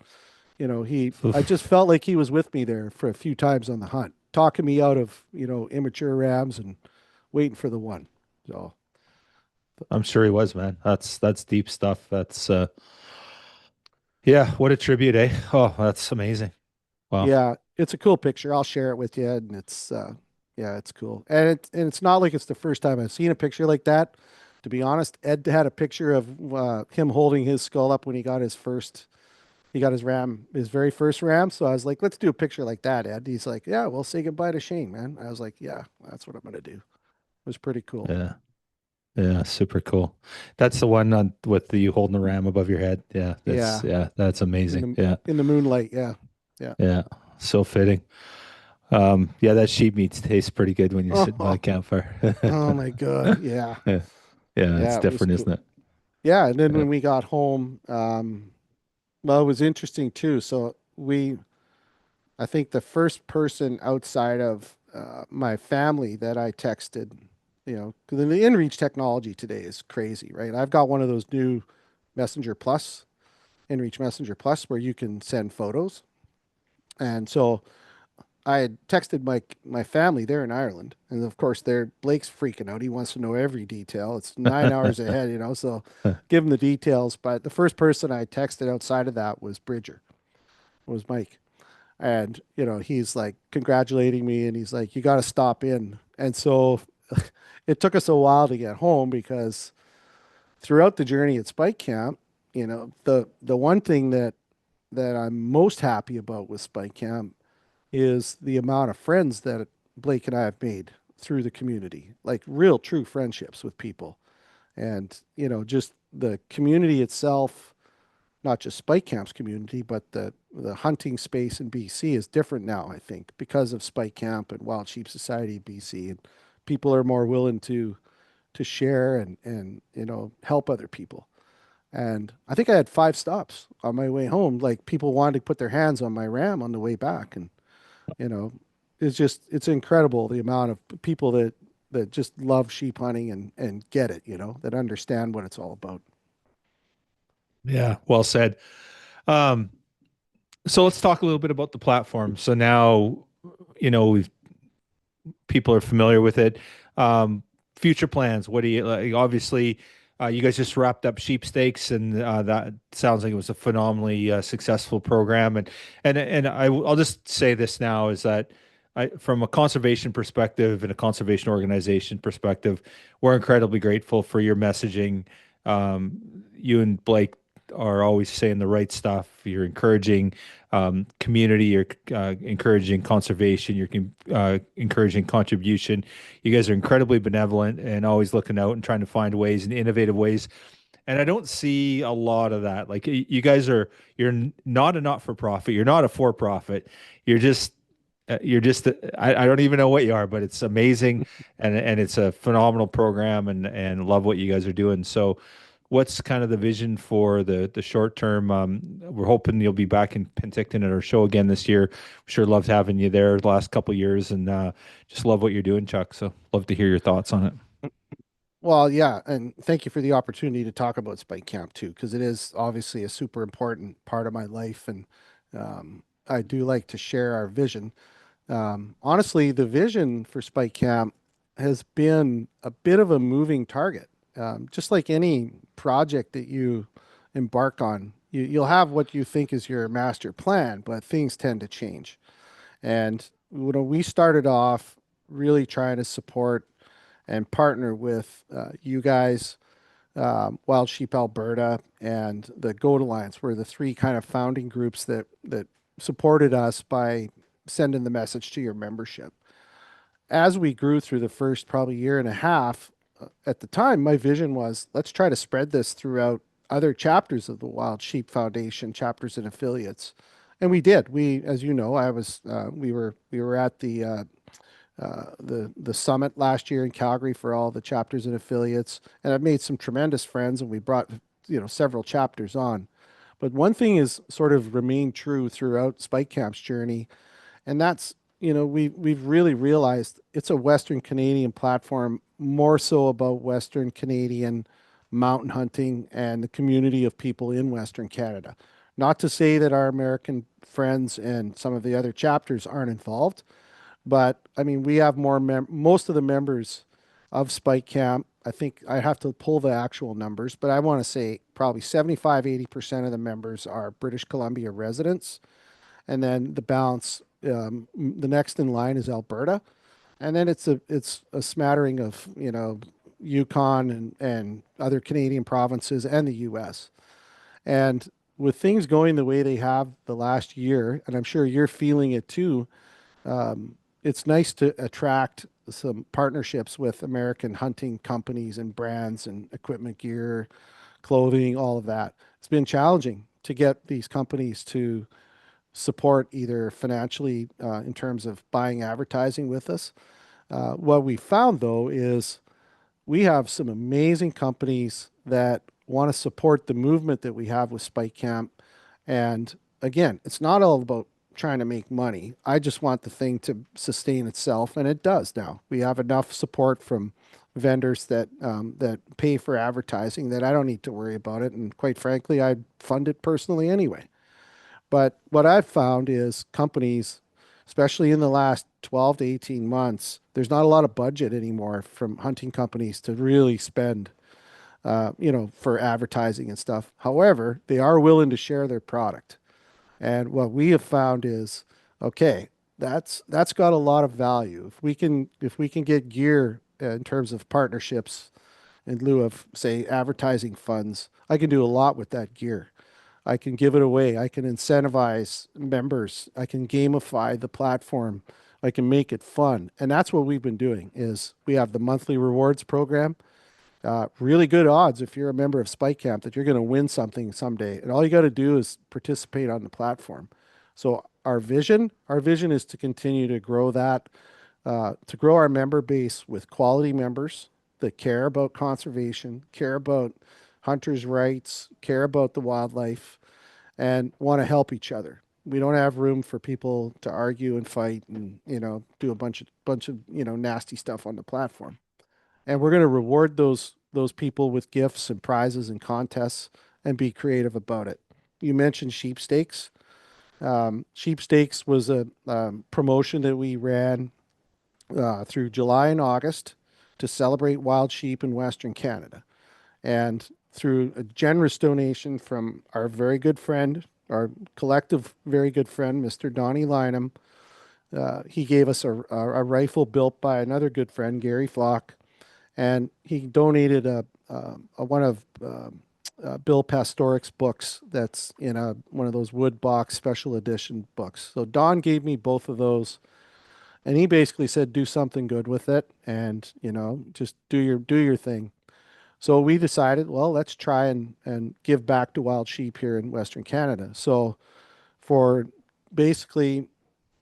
I Oof. just felt like he was with me there for a few times on the hunt, talking me out of, immature rams and waiting for the one. So I'm sure he was, man. That's deep stuff. That's yeah, what a tribute, eh? Oh, that's amazing. Wow. yeah, it's a cool picture. I'll share it with you, and yeah, it's cool. And it's not like it's the first time I've seen a picture like that. To be honest, Ed had a picture of him holding his skull up when he got his very first ram. So I was like, let's do a picture like that, Ed. He's like, yeah, we'll say goodbye to Shane, man. I was like, yeah, that's what I'm gonna do. It was pretty cool. Yeah. Yeah, super cool. That's the one on with the you holding the ram above your head. Yeah, Yeah, that's in amazing. the Yeah. in the moonlight. Yeah, yeah. Yeah. So fitting. Yeah, that sheep meat tastes pretty good when you're sitting by a Oh, campfire. oh my God. Yeah, Yeah, yeah, it's yeah. It was different, isn't cool. it? Yeah, and then Yeah. when we got home, well, it was interesting too. So I think the first person outside of my family that I texted, because the inReach technology today is crazy, right? I've got one of those new Messenger Plus, inReach Messenger Plus, where you can send photos. And so I had texted my family there in Ireland, and of course, Blake's freaking out. He wants to know every detail. It's 9 hours ahead, so give him the details. But the first person I texted outside of that was Bridger, was Mike. And he's like congratulating me, and he's like, "You got to stop in." And so it took us a while to get home because throughout the journey at Spike Camp, the one thing that I'm most happy about with Spike Camp is the amount of friends that Blake and I have made through the community, like real true friendships with people. And just the community itself, not just Spike Camp's community, but the hunting space in BC is different now, I think, because of Spike Camp and Wild Sheep Society in BC. And people are more willing to share and help other people. And I think I had 5 stops on my way home. Like people wanted to put their hands on my ram on the way back. And, you know, it's incredible the amount of people that just love sheep hunting and get it, that understand what it's all about. Yeah, well said. Um, so let's talk a little bit about the platform. So now, we've people are familiar with it. Um, Future plans. What do you like? Obviously, you guys just wrapped up Sheep Stakes, and that sounds like it was a phenomenally successful program. And I'll just say this now is that from a conservation perspective and a conservation organization perspective, we're incredibly grateful for your messaging. You and Blake are always saying the right stuff. You're encouraging community. You're encouraging conservation. You're encouraging contribution. You guys are incredibly benevolent and always looking out and trying to find ways and innovative ways. And I don't see a lot of that. Like you guys are, not a not for profit. You're not a for profit. You're just I don't even know what you are, but it's amazing, and it's a phenomenal program, and love what you guys are doing. So what's kind of the vision for the short term? We're hoping you'll be back in Penticton at our show again this year. Sure loved having you there the last couple of years, and just love what you're doing, Chuck. So love to hear your thoughts on it. Well, yeah, and thank you for the opportunity to talk about Spike Camp too, because it is obviously a super important part of my life, and I do like to share our vision. Honestly, the vision for Spike Camp has been a bit of a moving target. Just like any project that you embark on, you'll have what you think is your master plan, but things tend to change. And we started off really trying to support and partner with you guys, Wild Sheep Alberta, and the Goat Alliance were the three kind of founding groups that supported us by sending the message to your membership. As we grew through the first probably year and a half, at the time, my vision was let's try to spread this throughout other chapters of the Wild Sheep Foundation, chapters and affiliates. And we did. We, as you know, we were at the summit last year in Calgary for all the chapters and affiliates, and I've made some tremendous friends, and we brought several chapters on. But one thing is sort of remained true throughout Spike Camp's journey, and that's we've really realized it's a Western Canadian platform, more so about Western Canadian mountain hunting and the community of people in Western Canada. Not to say that our American friends and some of the other chapters aren't involved, but I mean, we have most of the members of Spike Camp. I think I have to pull the actual numbers, but I want to say probably 75-80% of the members are British Columbia residents. And then the balance, the next in line is Alberta. And then it's a smattering of, Yukon and other Canadian provinces and the US. And with things going the way they have the last year, and I'm sure you're feeling it too, it's nice to attract some partnerships with American hunting companies and brands and equipment gear, clothing, all of that. It's been challenging to get these companies to support either financially in terms of buying advertising with us. What we found though is we have some amazing companies that want to support the movement that we have with Spike Camp. And again, it's not all about trying to make money. I just want the thing to sustain itself, and it does now. We have enough support from vendors that pay for advertising that I don't need to worry about it. And quite frankly, I fund it personally anyway. But what I've found is companies, especially in the last 12 to 18 months, there's not a lot of budget anymore from hunting companies to really spend, for advertising and stuff. However, they are willing to share their product. And what we have found is, okay, that's got a lot of value. If we can get gear in terms of partnerships in lieu of say advertising funds, I can do a lot with that gear. I can give it away. I can incentivize members. I can gamify the platform. I can make it fun. And that's what we've been doing is we have the monthly rewards program. Really good odds if you're a member of Spike Camp that you're going to win something someday. And all you got to do is participate on the platform. So our vision is to continue to grow that, to grow our member base with quality members that care about conservation, care about hunters' rights, care about the wildlife, and want to help each other. We don't have room for people to argue and fight and do a bunch of nasty stuff on the platform. And we're going to reward those people with gifts and prizes and contests and be creative about it. You mentioned sheep stakes. Sheep stakes was a promotion that we ran through July and August to celebrate wild sheep in Western Canada. And through a generous donation from our very good friend, our collective very good friend, Mr. Donnie Lynham, He gave us a rifle built by another good friend, Gary Flock, and he donated one of Bill Pastoric's books that's in a one of those wood box special edition books. So Don gave me both of those, and he basically said, "Do something good with it, and just do your thing." So we decided, well, let's try and give back to wild sheep here in Western Canada. So for basically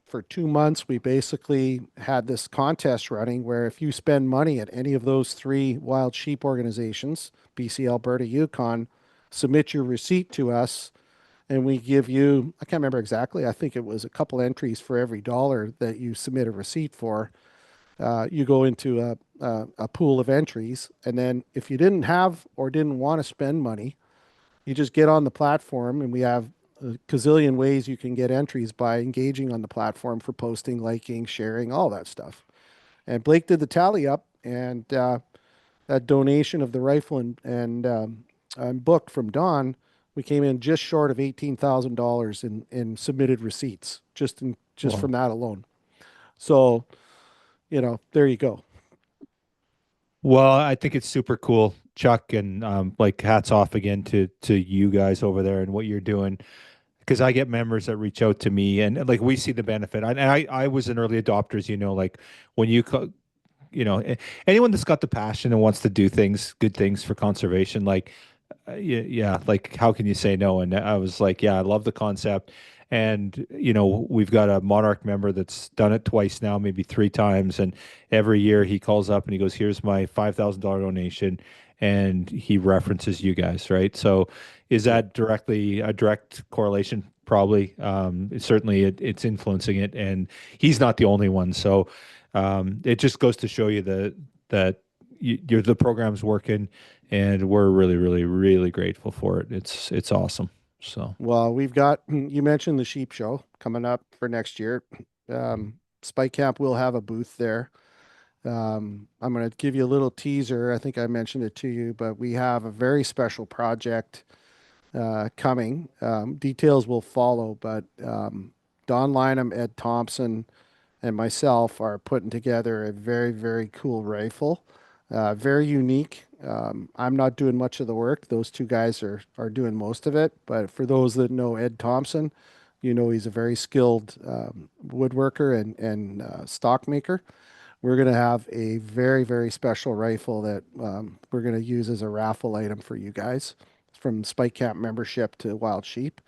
for 2 months, we basically had this contest running where if you spend money at any of those three wild sheep organizations, BC, Alberta, Yukon, submit your receipt to us, and we give you, I can't remember exactly, I think it was a couple entries for every dollar that you submit a receipt for. You go into a pool of entries, and then if you didn't have or didn't want to spend money, you just get on the platform, and we have a gazillion ways you can get entries by engaging on the platform for posting, liking, sharing, all that stuff. And Blake did the tally up, and that donation of the rifle and book from Don, we came in just short of $18,000 in submitted receipts, just from Well, that alone. So, there you go. well, I think it's super cool, Chuck, and like hats off again to you guys over there and what you're doing. Because I get members that reach out to me, and like we see the benefit. I was an early adopter, as you know, like when anyone that's got the passion and wants to do things, good things for conservation, like yeah, yeah, like how can you say no? And I was like, yeah, I love the concept. And we've got a Monarch member that's done it twice now, maybe three times. And every year he calls up and he goes, "Here's my $5,000 donation," and he references you guys, right? So, is Yeah. that directly a direct correlation? Probably. Certainly, it's influencing it, and he's not the only one. So, it just goes to show you that the program's working, and we're really, really, really grateful for it. It's awesome. So, Well, we've got, you mentioned the sheep show coming up for next year. Spike Camp will have a booth there. I'm going to give you a little teaser. I think I mentioned it to you, but we have a very special project coming. Details will follow, but Don Lynham, Ed Thompson, and myself are putting together a very, very cool rifle. Very unique. I'm not doing much of the work. Those two guys are doing most of it. But for those that know Ed Thompson, he's a very skilled woodworker and stock maker. We're going to have a very, very special rifle that we're going to use as a raffle item for you guys, from Spike Camp membership to Wild Sheep.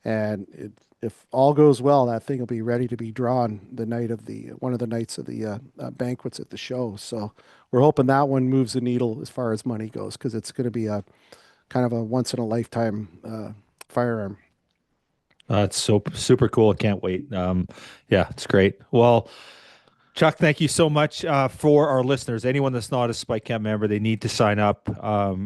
And if all goes well, that thing will be ready to be drawn the night of the one of the nights of the banquets at the show. So we're hoping that one moves the needle as far as money goes, because it's going to be a kind of a once in a lifetime firearm. it's so super cool. I can't wait. Yeah, it's great. Well, Chuck, thank you so much for our listeners. Anyone that's not a Spike Camp member, they need to sign up.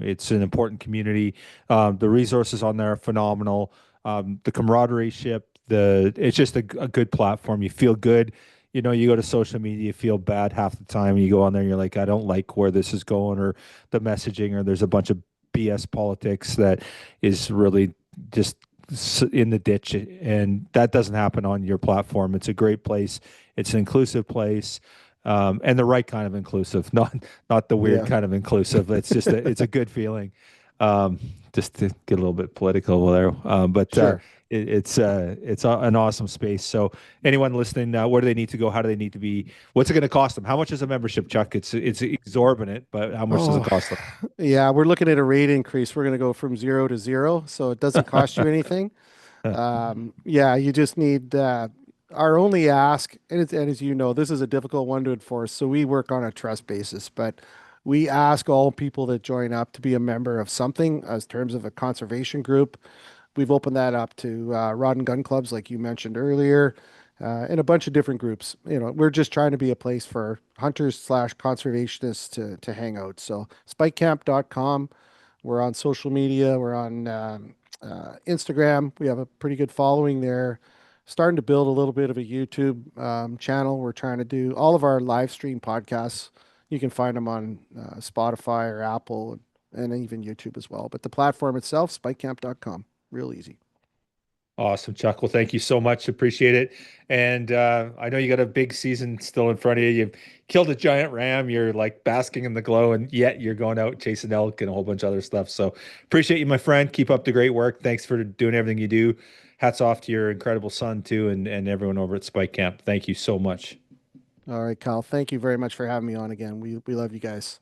It's an important community. The resources on there are phenomenal. The camaraderie ship, it's just a good platform. You feel good. You go to social media, you feel bad half the time. You go on there, and you're like, I don't like where this is going, or the messaging, or there's a bunch of BS politics that is really just in the ditch, and that doesn't happen on your platform. It's a great place. It's an inclusive place, and the right kind of inclusive, not the weird Yeah, kind of inclusive. It's a good feeling. Just to get a little bit political there, but sure. an awesome space. So anyone listening, where do they need to go? How do they need to be? What's it going to cost them? How much is a membership, Chuck? It's exorbitant, but how much does it Oh, cost them? yeah, we're looking at a rate increase. We're going to go from 0 to 0, so it doesn't cost you anything. Yeah, you just need our only ask, and as you know, this is a difficult one to enforce. So we work on a trust basis, but we ask all people that join up to be a member of something as terms of a conservation group. We've opened that up to rod and gun clubs, like you mentioned earlier, and a bunch of different groups. We're just trying to be a place for hunters slash conservationists to hang out. So spikecamp.com. We're on social media. We're on Instagram. We have a pretty good following there. Starting to build a little bit of a YouTube channel. We're trying to do all of our live stream podcasts. You can find them on Spotify or Apple, and even YouTube as well. But the platform itself, spikecamp.com. Real easy. Awesome, Chuck. Well, thank you so much. Appreciate it. And I know you got a big season still in front of you. You've killed a giant ram. You're like basking in the glow, and yet you're going out chasing elk and a whole bunch of other stuff. So appreciate you, my friend. Keep up the great work. Thanks for doing everything you do. Hats off to your incredible son too, and everyone over at Spike Camp. Thank you so much. All right, Kyle. Thank you very much for having me on again. We love you guys.